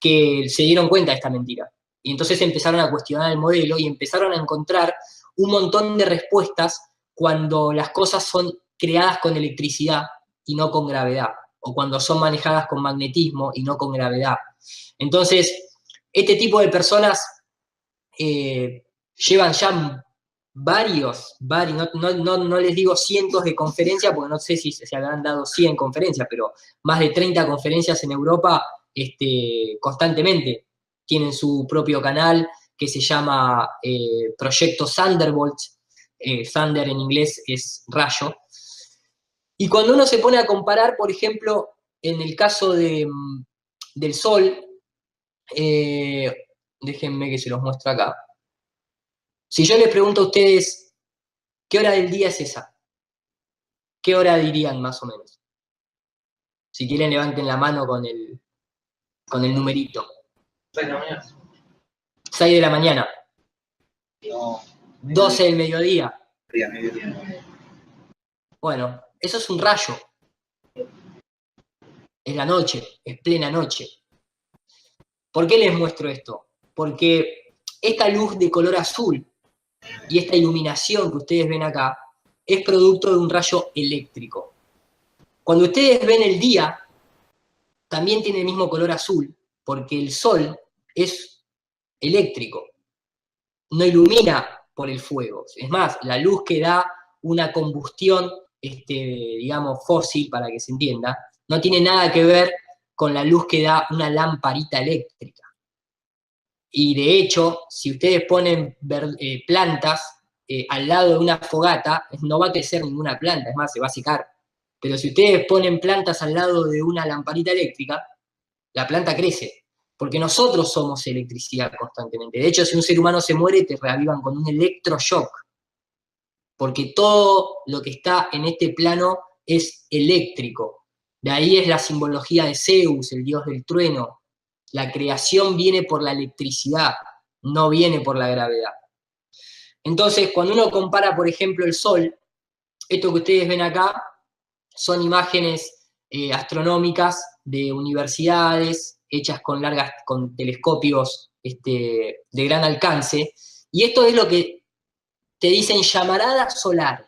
que se dieron cuenta de esta mentira. Y entonces empezaron a cuestionar el modelo y empezaron a encontrar un montón de respuestas cuando las cosas son creadas con electricidad y no con gravedad, o cuando son manejadas con magnetismo y no con gravedad. Entonces, este tipo de personas llevan ya varios, no les digo cientos de conferencias, porque no sé si se habrán dado 100 conferencias, pero más de 30 conferencias en Europa constantemente. Tienen su propio canal que se llama Proyecto Thunderbolt. Thunder en inglés es rayo. Y cuando uno se pone a comparar, por ejemplo, en el caso del Sol, déjenme que se los muestre acá. Si yo les pregunto a ustedes, ¿Qué hora del día es esa? ¿Qué hora dirían más o menos? Si quieren levanten la mano con el numerito. 6 de la mañana. 6 de la mañana. No. 12 del mediodía. Mediodía. Bueno, eso es un rayo. Es la noche, es plena noche. ¿Por qué les muestro esto? Porque esta luz de color azul y esta iluminación que ustedes ven acá es producto de un rayo eléctrico. Cuando ustedes ven el día, también tiene el mismo color azul, porque el sol es eléctrico, no ilumina por el fuego. Es más, la luz que da una combustión, digamos, fósil, para que se entienda, no tiene nada que ver con la luz que da una lamparita eléctrica. Y de hecho, si ustedes ponen plantas al lado de una fogata, no va a crecer ninguna planta, es más, se va a secar. Pero si ustedes ponen plantas al lado de una lamparita eléctrica, la planta crece, porque nosotros somos electricidad constantemente. De hecho, si un ser humano se muere, te reavivan con un electroshock, porque todo lo que está en este plano es eléctrico. De ahí es la simbología de Zeus, el dios del trueno. La creación viene por la electricidad, no viene por la gravedad. Entonces, cuando uno compara, por ejemplo, el Sol, esto que ustedes ven acá son imágenes astronómicas de universidades hechas con telescopios de gran alcance, y esto es lo que te dicen llamarada solar,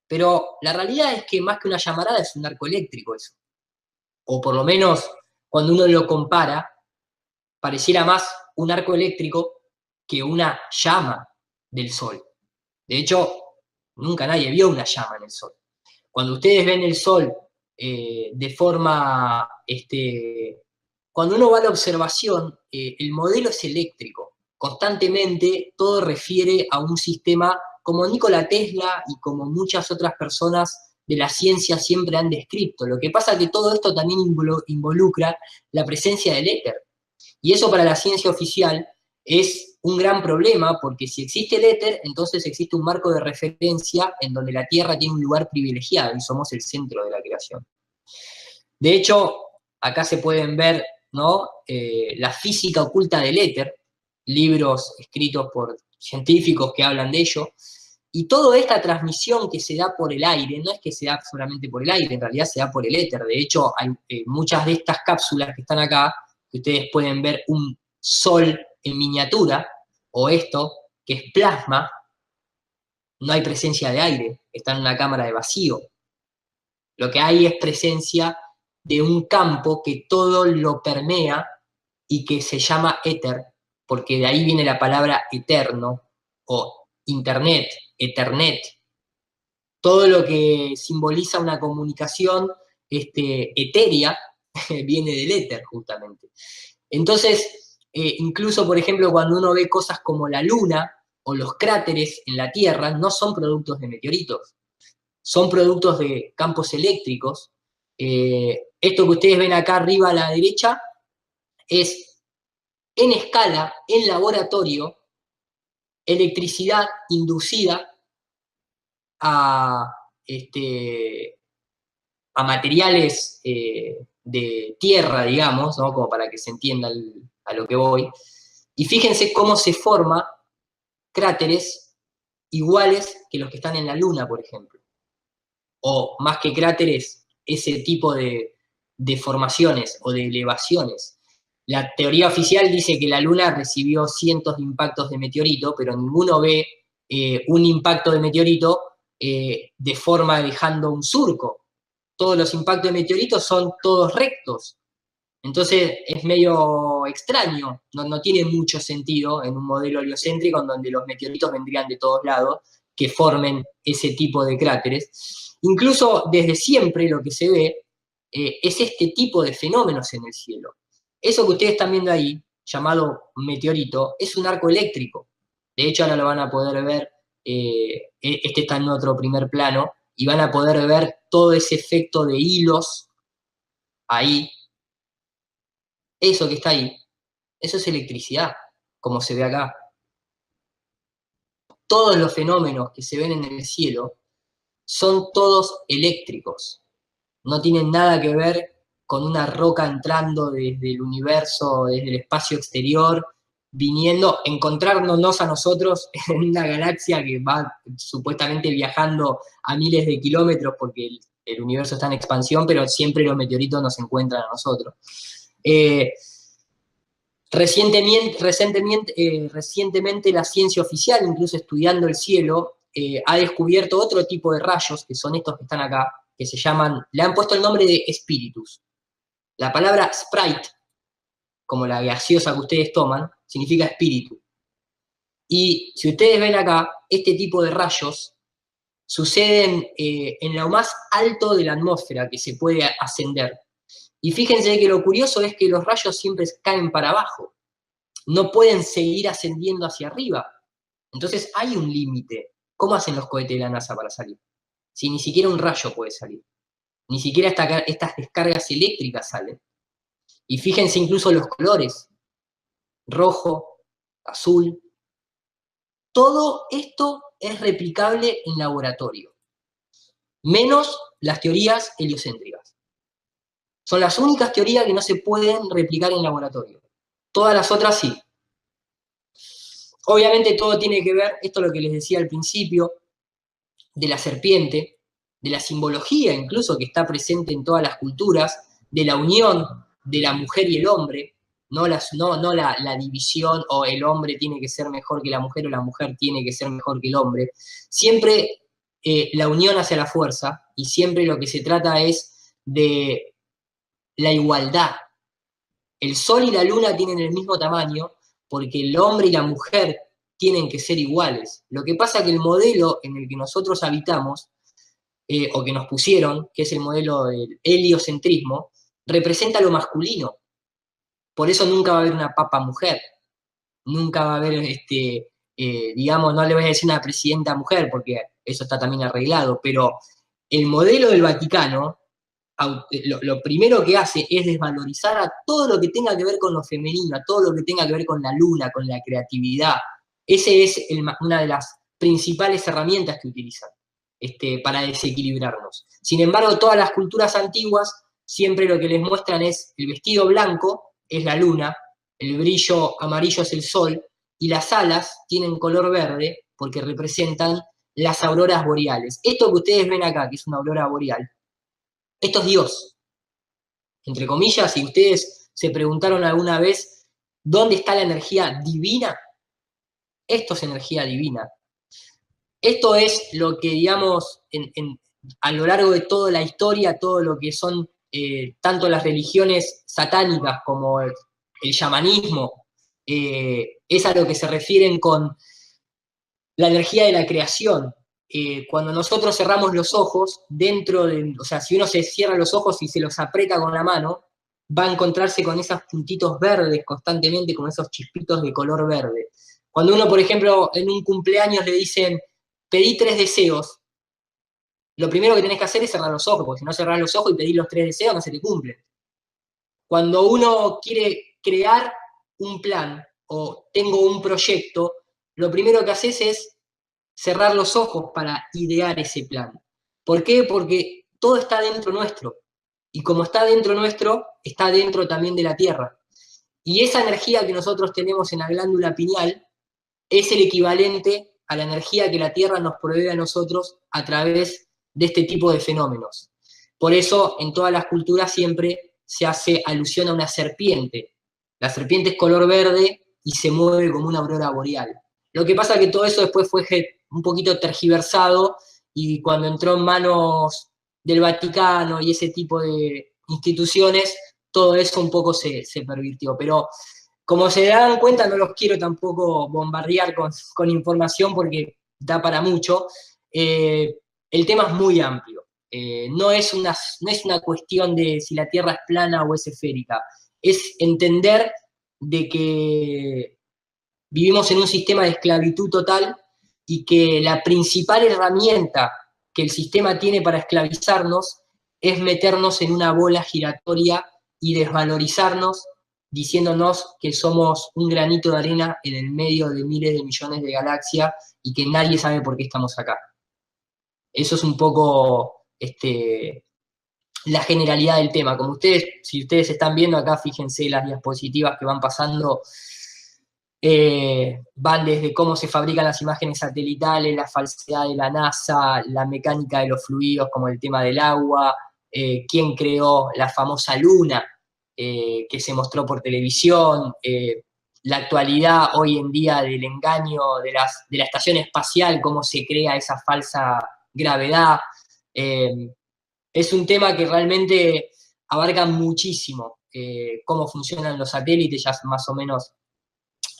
pero la realidad es que más que una llamarada es un arco eléctrico eso, o por lo menos cuando uno lo compara, pareciera más un arco eléctrico que una llama del Sol. De hecho, nunca nadie vio una llama en el Sol. Cuando ustedes ven el Sol de forma, cuando uno va a la observación, el modelo es eléctrico. Constantemente todo refiere a un sistema como Nikola Tesla y como muchas otras personas de la ciencia siempre han descrito. Lo que pasa es que todo esto también involucra la presencia del éter. Y eso para la ciencia oficial es un gran problema, porque si existe el éter, entonces existe un marco de referencia en donde la Tierra tiene un lugar privilegiado y somos el centro de la creación. De hecho, acá se pueden ver, ¿no? La física oculta del éter, libros escritos por científicos que hablan de ello, y toda esta transmisión que se da por el aire, no es que se da solamente por el aire, en realidad se da por el éter. De hecho, hay muchas de estas cápsulas que están acá, que ustedes pueden ver un sol en miniatura, o esto, que es plasma, no hay presencia de aire, está en una cámara de vacío. Lo que hay es presencia de un campo que todo lo permea y que se llama éter, porque de ahí viene la palabra eterno, o internet, ethernet. Todo lo que simboliza una comunicación etérea viene del éter, justamente. Entonces, incluso, por ejemplo, cuando uno ve cosas como la Luna o los cráteres en la Tierra, no son productos de meteoritos, son productos de campos eléctricos. Esto que ustedes ven acá arriba a la derecha es en escala, en laboratorio, electricidad inducida a, a materiales de tierra, digamos, ¿no? Como para que se entienda a lo que voy. Y fíjense cómo se forman cráteres iguales que los que están en la Luna, por ejemplo. O más que cráteres, ese tipo de formaciones o de elevaciones. La teoría oficial dice que la Luna recibió cientos de impactos de meteorito, pero ninguno ve un impacto de meteorito de forma dejando un surco. Todos los impactos de meteoritos son todos rectos. Entonces es medio extraño, no tiene mucho sentido en un modelo heliocéntrico en donde los meteoritos vendrían de todos lados, que formen ese tipo de cráteres. Incluso desde siempre lo que se ve es este tipo de fenómenos en el cielo. Eso que ustedes están viendo ahí, llamado meteorito, es un arco eléctrico. De hecho, ahora lo van a poder ver, este está en otro primer plano, y van a poder ver todo ese efecto de hilos ahí. Eso que está ahí, eso es electricidad, como se ve acá. todos los fenómenos que se ven en el cielo son todos eléctricos. No tienen nada que ver con una roca entrando desde el universo, desde el espacio exterior, viniendo, encontrándonos a nosotros en una galaxia que va supuestamente viajando a miles de kilómetros porque el universo está en expansión, pero siempre los meteoritos nos encuentran a nosotros. Recientemente la ciencia oficial, incluso estudiando el cielo, ha descubierto otro tipo de rayos, que son estos que están acá, que se llaman, le han puesto el nombre de espíritus. La palabra Sprite, como la gaseosa que ustedes toman, significa espíritu. Y si ustedes ven acá, este tipo de rayos suceden en lo más alto de la atmósfera que se puede ascender. Y fíjense que lo curioso es que los rayos siempre caen para abajo. No pueden seguir ascendiendo hacia arriba. Entonces hay un límite. ¿Cómo hacen los cohetes de la NASA para salir? Si ni siquiera un rayo puede salir. Ni siquiera estas descargas eléctricas salen. Y fíjense incluso los colores. Rojo, azul. Todo esto es replicable en laboratorio. Menos las teorías heliocéntricas. Son las únicas teorías que no se pueden replicar en laboratorio. Todas las otras sí. Obviamente todo tiene que ver, esto es lo que les decía al principio, de la serpiente, de la simbología incluso que está presente en todas las culturas, de la unión de la mujer y el hombre, no la división o el hombre tiene que ser mejor que la mujer o la mujer tiene que ser mejor que el hombre. Siempre la unión hacia la fuerza y siempre lo que se trata es de la igualdad. El sol y la luna tienen el mismo tamaño porque el hombre y la mujer tienen que ser iguales. Lo que pasa es que el modelo en el que nosotros habitamos, o que nos pusieron, que es el modelo del heliocentrismo, representa lo masculino. Por eso nunca va a haber una papa mujer. Nunca va a haber, digamos, no le voy a decir una presidenta mujer, porque eso está también arreglado, pero el modelo del Vaticano, lo primero que hace es desvalorizar a todo lo que tenga que ver con lo femenino, a todo lo que tenga que ver con la luna, con la creatividad. Esa es una de las principales herramientas que utilizan para desequilibrarnos. Sin embargo, todas las culturas antiguas siempre lo que les muestran es el vestido blanco, es la luna, el brillo amarillo es el sol, y las alas tienen color verde porque representan las auroras boreales. Esto que ustedes ven acá, que es una aurora boreal, esto es Dios, entre comillas. Si ustedes se preguntaron alguna vez dónde está la energía divina, esto es energía divina. Esto es lo que, digamos, a lo largo de toda la historia, todo lo que son tanto las religiones satánicas como el chamanismo, es a lo que se refieren con la energía de la creación. Cuando nosotros cerramos los ojos, o sea, si uno se cierra los ojos y se los aprieta con la mano, va a encontrarse con esos puntitos verdes constantemente, con esos chispitos de color verde. Cuando uno, por ejemplo, en un cumpleaños le dicen, pedí 3 deseos, lo primero que tenés que hacer es cerrar los ojos, porque si no cerrás los ojos y pedís los 3 deseos, no se te cumplen. Cuando uno quiere crear un plan o tengo un proyecto, lo primero que haces es cerrar los ojos para idear ese plan. ¿Por qué? Porque todo está dentro nuestro. Y como está dentro nuestro, está dentro también de la Tierra. Y esa energía que nosotros tenemos en la glándula pineal es el equivalente a la energía que la Tierra nos provee a nosotros a través de este tipo de fenómenos. Por eso, en todas las culturas siempre se hace alusión a una serpiente. La serpiente es color verde y se mueve como una aurora boreal. Lo que pasa es que todo eso después fue un poquito tergiversado y cuando entró en manos del Vaticano y ese tipo de instituciones, todo eso un poco se pervirtió. Pero como se dan cuenta, no los quiero tampoco bombardear con información porque da para mucho. El tema es muy amplio. No es una cuestión de si la Tierra es plana o es esférica. Es entender de que vivimos en un sistema de esclavitud total y que la principal herramienta que el sistema tiene para esclavizarnos es meternos en una bola giratoria y desvalorizarnos diciéndonos que somos un granito de arena en el medio de miles de millones de galaxias y que nadie sabe por qué estamos acá. Eso es un poco la generalidad del tema. Como ustedes, si ustedes están viendo acá, fíjense las diapositivas que van pasando, van desde cómo se fabrican las imágenes satelitales, la falsedad de la NASA, la mecánica de los fluidos como el tema del agua, quién creó la famosa luna que se mostró por televisión, la actualidad hoy en día del engaño de la estación espacial, cómo se crea esa falsa gravedad. Es un tema que realmente abarca muchísimo cómo funcionan los satélites, ya más o menos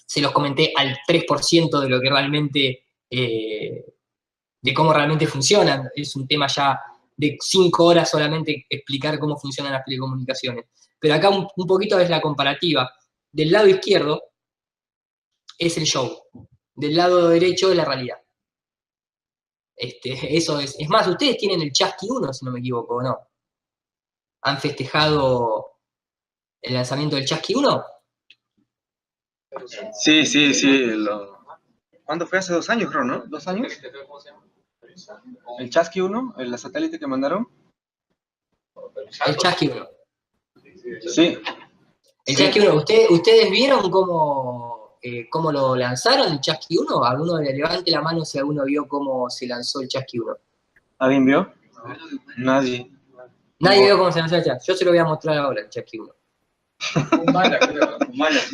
se los comenté al 3% de lo que realmente, de cómo realmente funcionan. Es un tema ya de 5 horas solamente explicar cómo funcionan las telecomunicaciones. Pero acá un poquito es la comparativa. Del lado izquierdo es el show, del lado derecho es la realidad. Eso es más, ustedes tienen el Chasqui 1, si no me equivoco, ¿o no? ¿Han festejado el lanzamiento del Chasqui 1? Sí. ¿Cuándo fue? Hace 2 años, creo, ¿no? ¿2 años? ¿El Chasqui 1? ¿El satélite que mandaron? El Chasqui 1. Sí. El Chasqui 1, ¿ustedes vieron cómo lo lanzaron, el Chasqui 1? ¿Alguno levante la mano si alguno vio cómo se lanzó el Chasqui 1? ¿Alguien vio? Nadie. Nadie vio cómo se lanzó el Chasqui. Yo se lo voy a mostrar ahora, el Chasqui 1.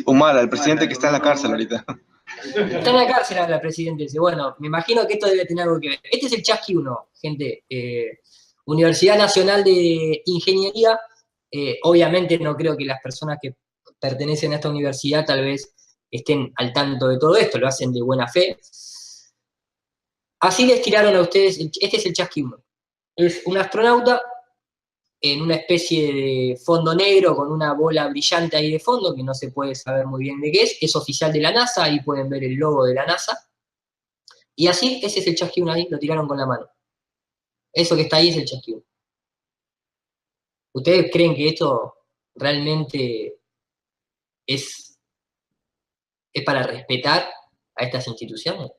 Humala, el presidente que está en la cárcel ahorita. Está en la cárcel ahora el presidente ese. Bueno, me imagino que esto debe tener algo que ver. Este es el Chasqui 1, gente. Universidad Nacional de Ingeniería. Obviamente no creo que las personas que pertenecen a esta universidad tal vez estén al tanto de todo esto, lo hacen de buena fe. Así les tiraron a ustedes, este es el Chasqui 1. Es un astronauta en una especie de fondo negro con una bola brillante ahí de fondo, que no se puede saber muy bien de qué es oficial de la NASA, ahí pueden ver el logo de la NASA. Y así, ese es el Chasqui 1 ahí, lo tiraron con la mano. Eso que está ahí es el Chasqui 1. ¿Ustedes creen que esto realmente es para respetar a estas instituciones?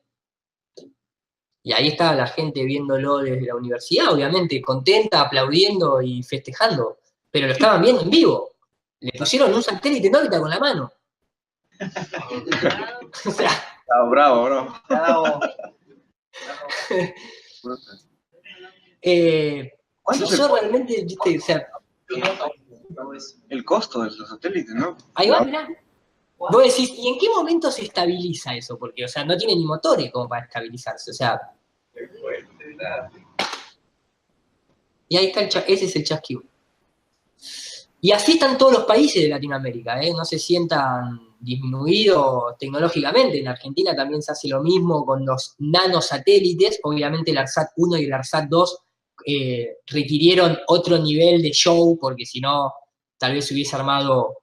Y ahí está la gente viéndolo desde la universidad, obviamente, contenta, aplaudiendo y festejando. Pero lo estaban viendo en vivo. Le pusieron un satélite en órbita con la mano. O sea, Bravo. si yo realmente, ¿viste? O sea, el costo de los satélites, ¿no? Ahí va, mirá. Vos decís, ¿y en qué momento se estabiliza eso? Porque, o sea, no tiene ni motores como para estabilizarse, o sea. Y ahí está ese es el Chasqui 1. Y así están todos los países de Latinoamérica, no se sientan disminuidos tecnológicamente. En Argentina también se hace lo mismo con los nanosatélites. Obviamente el ARSAT 1 y el ARSAT 2 requirieron otro nivel de show, porque si no, tal vez se hubiese armado,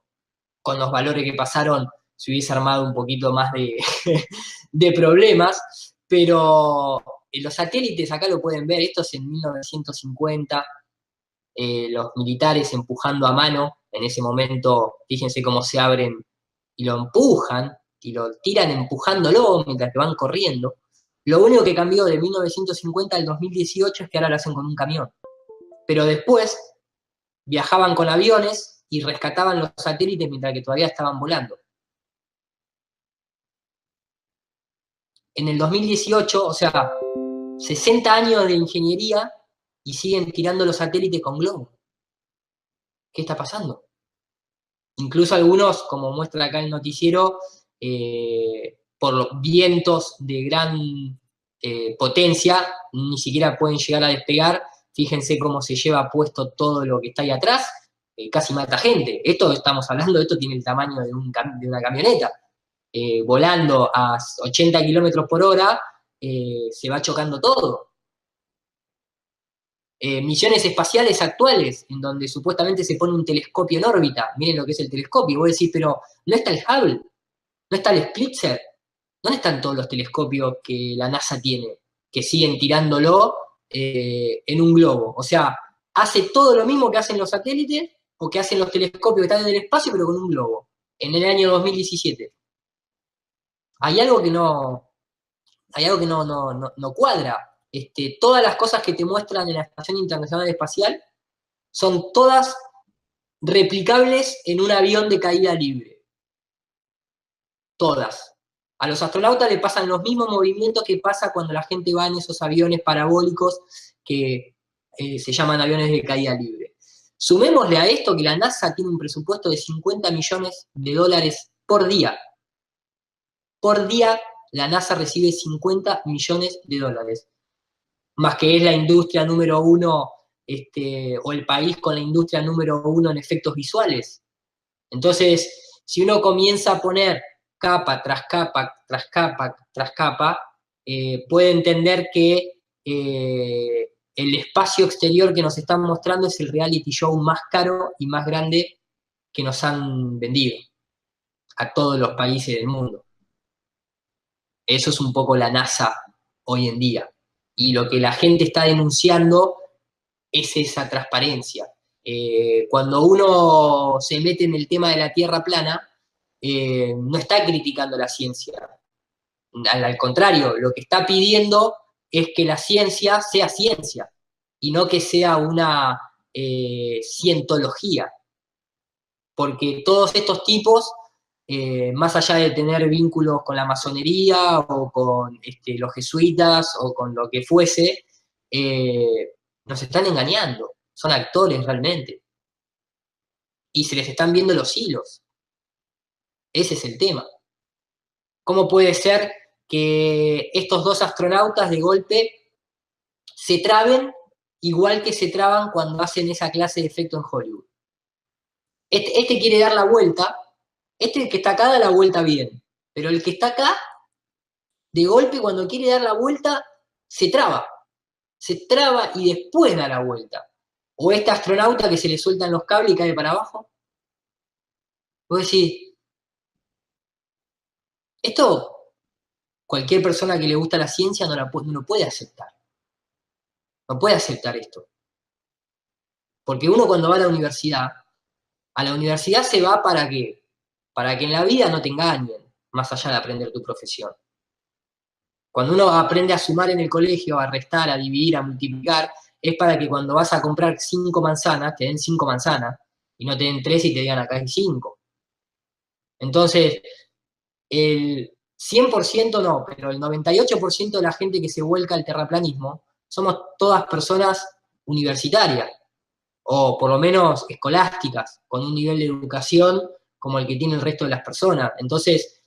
con los valores que pasaron, se hubiese armado un poquito más de problemas. Pero los satélites, acá lo pueden ver, esto es en 1950, los militares empujando a mano, en ese momento, fíjense cómo se abren y lo empujan, y lo tiran empujándolo mientras que van corriendo. Lo único que cambió de 1950 al 2018 es que ahora lo hacen con un camión. Pero después viajaban con aviones y rescataban los satélites mientras que todavía estaban volando. En el 2018, o sea, 60 años de ingeniería y siguen tirando los satélites con globos. ¿Qué está pasando? Incluso algunos, como muestra acá el noticiero, por los vientos de gran potencia, ni siquiera pueden llegar a despegar. Fíjense cómo se lleva puesto todo lo que está ahí atrás, casi mata gente. Esto estamos hablando, esto tiene el tamaño de una camioneta. Volando a 80 kilómetros por hora, se va chocando todo. Misiones espaciales actuales, en donde supuestamente se pone un telescopio en órbita. Miren lo que es el telescopio. Vos decís, pero ¿no está el Hubble? ¿No está el Spitzer? ¿Dónde están todos los telescopios que la NASA tiene? Que siguen tirándolo en un globo. O sea, hace todo lo mismo que hacen los satélites o que hacen los telescopios que están en el espacio, pero con un globo. en el año 2017. Hay algo que no cuadra. Todas las cosas que te muestran en la Estación Internacional Espacial son todas replicables en un avión de caída libre. Todas. A los astronautas le pasan los mismos movimientos que pasa cuando la gente va en esos aviones parabólicos que se llaman aviones de caída libre. Sumémosle a esto que la NASA tiene un presupuesto de 50 millones de dólares por día. Por día la NASA recibe 50 millones de dólares. Más que es la industria número uno, o el país con la industria número uno en efectos visuales. Entonces, si uno comienza a poner capa tras capa, tras capa, tras capa, puede entender que el espacio exterior que nos están mostrando es el reality show más caro y más grande que nos han vendido a todos los países del mundo. Eso es un poco la NASA hoy en día. Y lo que la gente está denunciando es esa transparencia. Cuando uno se mete en el tema de la Tierra plana, no está criticando la ciencia. Al contrario, lo que está pidiendo es que la ciencia sea ciencia y no que sea una cientología. Porque todos estos tipos, más allá de tener vínculos con la masonería o con los jesuitas o con lo que fuese, nos están engañando. Son actores realmente. Y se les están viendo los hilos. Ese es el tema. ¿Cómo puede ser que estos dos astronautas de golpe se traben igual que se traban cuando hacen esa clase de efecto en Hollywood? Este quiere dar la vuelta, el que está acá da la vuelta bien, pero el que está acá, de golpe cuando quiere dar la vuelta, se traba y después da la vuelta. O este astronauta que se le sueltan los cables y cae para abajo. Vos decís, esto cualquier persona que le gusta la ciencia no lo puede aceptar. No puede aceptar esto. Porque uno cuando va a la universidad se va ¿para qué? Para que en la vida no te engañen, más allá de aprender tu profesión. Cuando uno aprende a sumar en el colegio, a restar, a dividir, a multiplicar, es para que cuando vas a comprar 5 manzanas, te den 5 manzanas, y no te den 3 y te digan acá hay 5. Entonces, el 100% no, pero el 98% de la gente que se vuelca al terraplanismo somos todas personas universitarias, o por lo menos escolásticas, con un nivel de educación como el que tiene el resto de las personas. Entonces,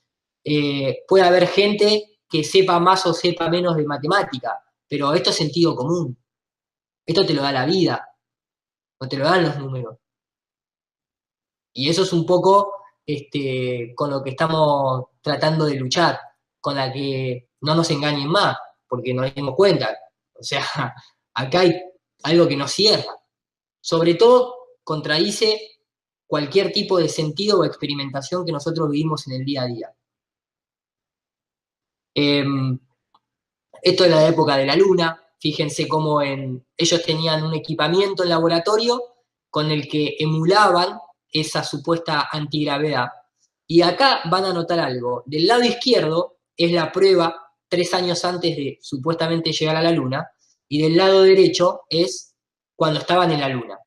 puede haber gente que sepa más o sepa menos de matemática, pero esto es sentido común. Esto te lo da la vida, no te lo dan los números. Y eso es un poco con lo que estamos tratando de luchar, con la que no nos engañen más, porque nos dimos cuenta. O sea, acá hay algo que nos cierra. Sobre todo, contradice cualquier tipo de sentido o experimentación que nosotros vivimos en el día a día. Esto es la época de la Luna. Fíjense cómo ellos tenían un equipamiento en laboratorio con el que emulaban esa supuesta antigravedad. Y acá van a notar algo. Del lado izquierdo es la prueba 3 años antes de supuestamente llegar a la Luna, y del lado derecho es cuando estaban en la Luna.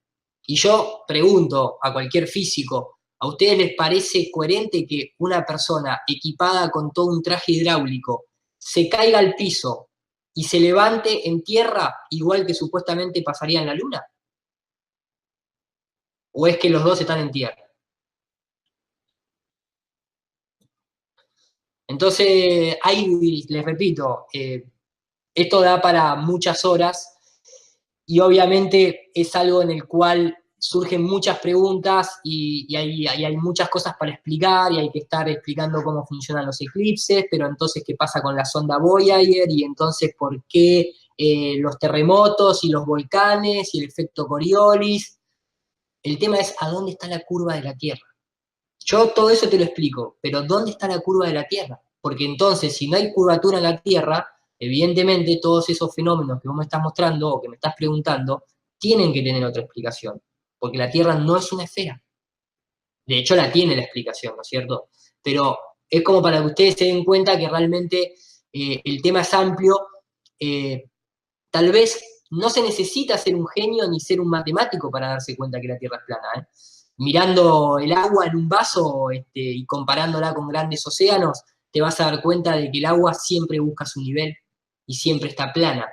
Y yo pregunto a cualquier físico, ¿a ustedes les parece coherente que una persona equipada con todo un traje hidráulico se caiga al piso y se levante en tierra igual que supuestamente pasaría en la Luna? ¿O es que los dos están en tierra? Entonces, ahí les repito, esto da para muchas horas y obviamente es algo en el cual surgen muchas preguntas y hay muchas cosas para explicar y hay que estar explicando cómo funcionan los eclipses, pero entonces qué pasa con la sonda Voyager y entonces por qué los terremotos y los volcanes y el efecto Coriolis. El tema es a dónde está la curva de la Tierra. Yo todo eso te lo explico, pero ¿dónde está la curva de la Tierra? Porque entonces, si no hay curvatura en la Tierra, evidentemente todos esos fenómenos que vos me estás mostrando o que me estás preguntando, tienen que tener otra explicación, porque la Tierra no es una esfera. De hecho, la tiene la explicación, ¿no es cierto? Pero es como para que ustedes se den cuenta que realmente el tema es amplio. Tal vez no se necesita ser un genio ni ser un matemático para darse cuenta que la Tierra es plana, ¿eh? Mirando el agua en un vaso y comparándola con grandes océanos, te vas a dar cuenta de que el agua siempre busca su nivel y siempre está plana.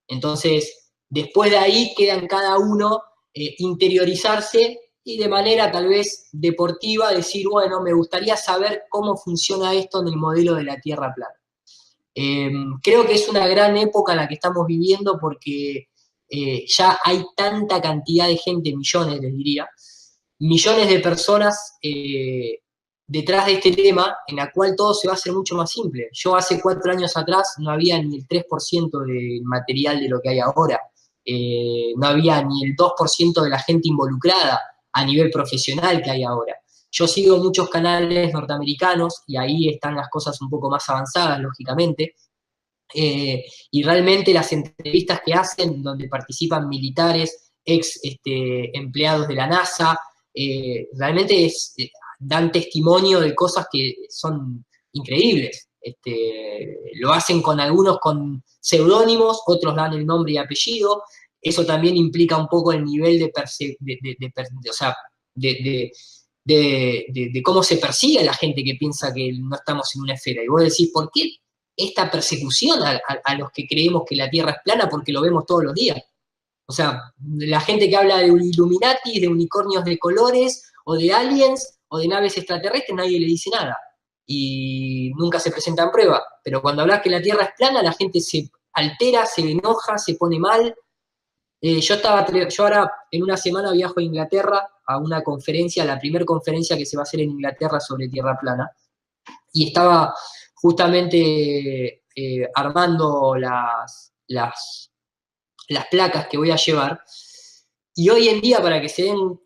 Entonces, después de ahí queda en cada uno interiorizarse y de manera tal vez deportiva decir, bueno, me gustaría saber cómo funciona esto en el modelo de la Tierra plana. Creo que es una gran época la que estamos viviendo porque ya hay tanta cantidad de gente, millones les diría, millones de personas detrás de este tema, en la cual todo se va a hacer mucho más simple. Yo hace 4 años atrás no había ni el 3% del material de lo que hay ahora, no había ni el 2% de la gente involucrada a nivel profesional que hay ahora. Yo sigo muchos canales norteamericanos y ahí están las cosas un poco más avanzadas, lógicamente, y realmente las entrevistas que hacen, donde participan militares, ex empleados de la NASA, realmente dan testimonio de cosas que son increíbles. Lo hacen con algunos con seudónimos, otros dan el nombre y apellido. Eso también implica un poco el nivel de cómo se persigue a la gente que piensa que no estamos en una esfera. Y vos decís, ¿por qué esta persecución a los que creemos que la Tierra es plana? Porque lo vemos todos los días. O sea, la gente que habla de Illuminati, de unicornios de colores, o de aliens, o de naves extraterrestres, nadie le dice nada. Y nunca se presenta en prueba. Pero cuando hablas que la Tierra es plana, la gente se altera, se enoja, se pone mal. Yo ahora en una semana viajo a Inglaterra a una conferencia, la primera conferencia que se va a hacer en Inglaterra sobre Tierra plana. Y estaba justamente armando las placas que voy a llevar. Y hoy en día, para que se den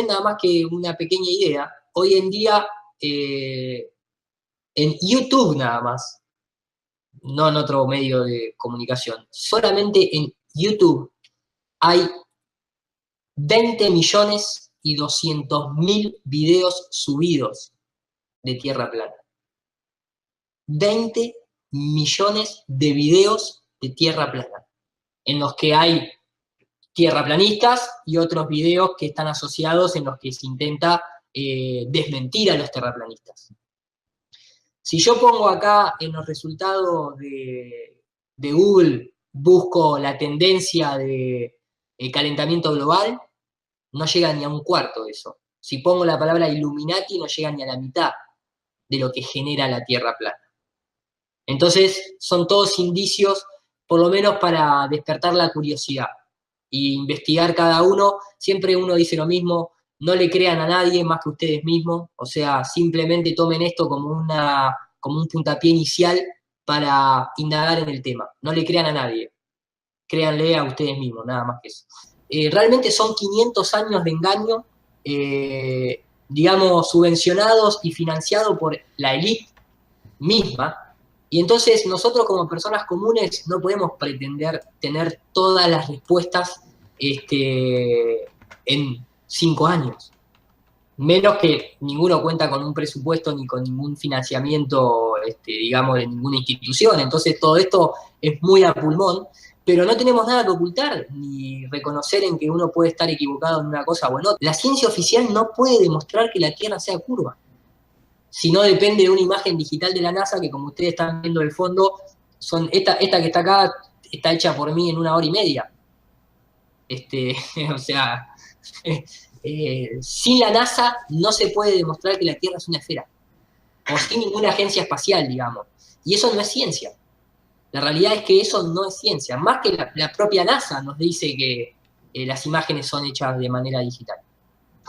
nada más que una pequeña idea, hoy en día en YouTube nada más, no en otro medio de comunicación, solamente en YouTube hay 20.200.000 videos subidos de Tierra plana. 20 millones de videos de Tierra plana, en los que hay tierraplanistas y otros videos que están asociados en los que se intenta desmentir a los terraplanistas. Si yo pongo acá en los resultados de Google, busco la tendencia de calentamiento global, no llega ni a un cuarto de eso. Si pongo la palabra Illuminati, no llega ni a la mitad de lo que genera la Tierra plana. Entonces, son todos indicios, por lo menos para despertar la curiosidad y investigar cada uno. Siempre uno dice lo mismo, no le crean a nadie más que ustedes mismos, o sea, simplemente tomen esto como un puntapié inicial para indagar en el tema. No le crean a nadie, créanle a ustedes mismos, nada más que eso. Realmente son 500 años de engaño, digamos, subvencionados y financiados por la élite misma. Y entonces nosotros como personas comunes no podemos pretender tener todas las respuestas en 5 años. Menos que ninguno cuenta con un presupuesto ni con ningún financiamiento, digamos, de ninguna institución. Entonces todo esto es muy a pulmón, pero no tenemos nada que ocultar, ni reconocer en que uno puede estar equivocado en una cosa o en otra. La ciencia oficial no puede demostrar que la Tierra sea curva. Si no, depende de una imagen digital de la NASA, que como ustedes están viendo el fondo, esta que está acá está hecha por mí en 1 hora y media. O sea, sin la NASA no se puede demostrar que la Tierra es una esfera, o sin ninguna agencia espacial, digamos. Y eso no es ciencia. La realidad es que eso no es ciencia. Más que la propia NASA nos dice que las imágenes son hechas de manera digital.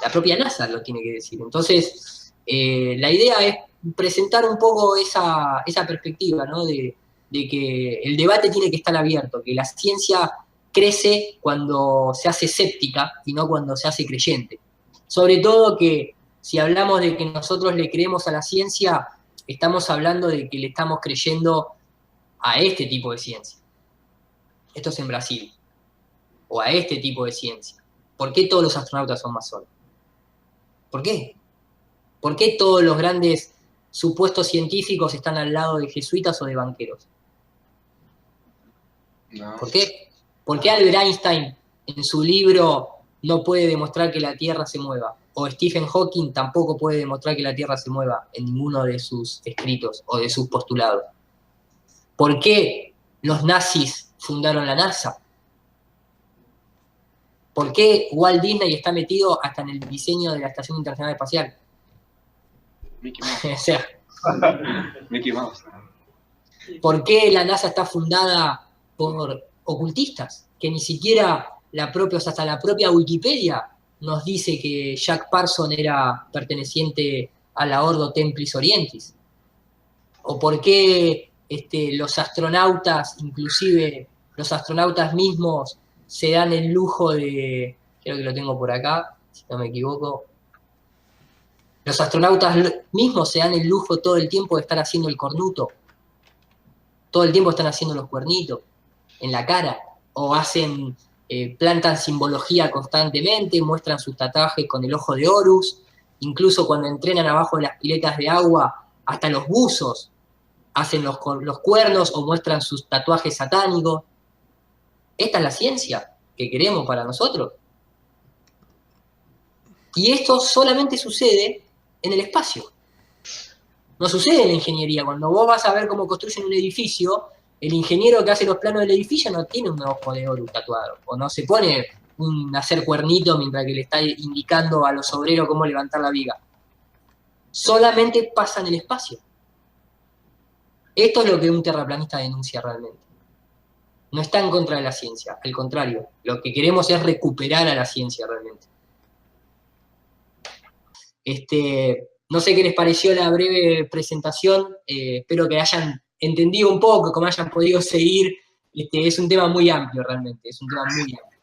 La propia NASA lo tiene que decir. Entonces, la idea es presentar un poco esa perspectiva, ¿no? De que el debate tiene que estar abierto, que la ciencia crece cuando se hace escéptica y no cuando se hace creyente. Sobre todo que si hablamos de que nosotros le creemos a la ciencia, estamos hablando de que le estamos creyendo a este tipo de ciencia. Esto es en Brasil. O a este tipo de ciencia. ¿Por qué todos los astronautas son masones? ¿Por qué? ¿Por qué todos los grandes supuestos científicos están al lado de jesuitas o de banqueros? No. ¿Por qué? ¿Por qué Albert Einstein en su libro no puede demostrar que la Tierra se mueva? O Stephen Hawking tampoco puede demostrar que la Tierra se mueva en ninguno de sus escritos o de sus postulados. ¿Por qué los nazis fundaron la NASA? ¿Por qué Walt Disney está metido hasta en el diseño de la Estación Internacional Espacial? Mickey Mouse. O sea, Mickey Mouse. ¿por qué la NASA está fundada por ocultistas? Que ni siquiera hasta la propia Wikipedia nos dice que Jack Parsons era perteneciente a la Ordo Templis Orientis. ¿O por qué los astronautas, inclusive los astronautas mismos, se dan el lujo de, creo que lo tengo por acá, si no me equivoco, los astronautas mismos se dan el lujo todo el tiempo de estar haciendo el cornuto, todo el tiempo están haciendo los cuernitos en la cara, o plantan simbología constantemente, muestran sus tatuajes con el ojo de Horus, incluso cuando entrenan abajo de las piletas de agua, hasta los buzos hacen los cuernos o muestran sus tatuajes satánicos. Esta es la ciencia que queremos para nosotros. Y esto solamente sucede en el espacio. No sucede en la ingeniería. Cuando vos vas a ver cómo construyen un edificio, el ingeniero que hace los planos del edificio no tiene un ojo de oro tatuado, o no se pone a hacer cuernito mientras que le está indicando a los obreros cómo levantar la viga. Solamente pasa en el espacio. Esto es lo que un terraplanista denuncia realmente. No está en contra de la ciencia, al contrario, lo que queremos es recuperar a la ciencia realmente. No sé qué les pareció la breve presentación, espero que hayan entendido un poco, que me hayan podido seguir. Es un tema muy amplio realmente, es un tema muy amplio.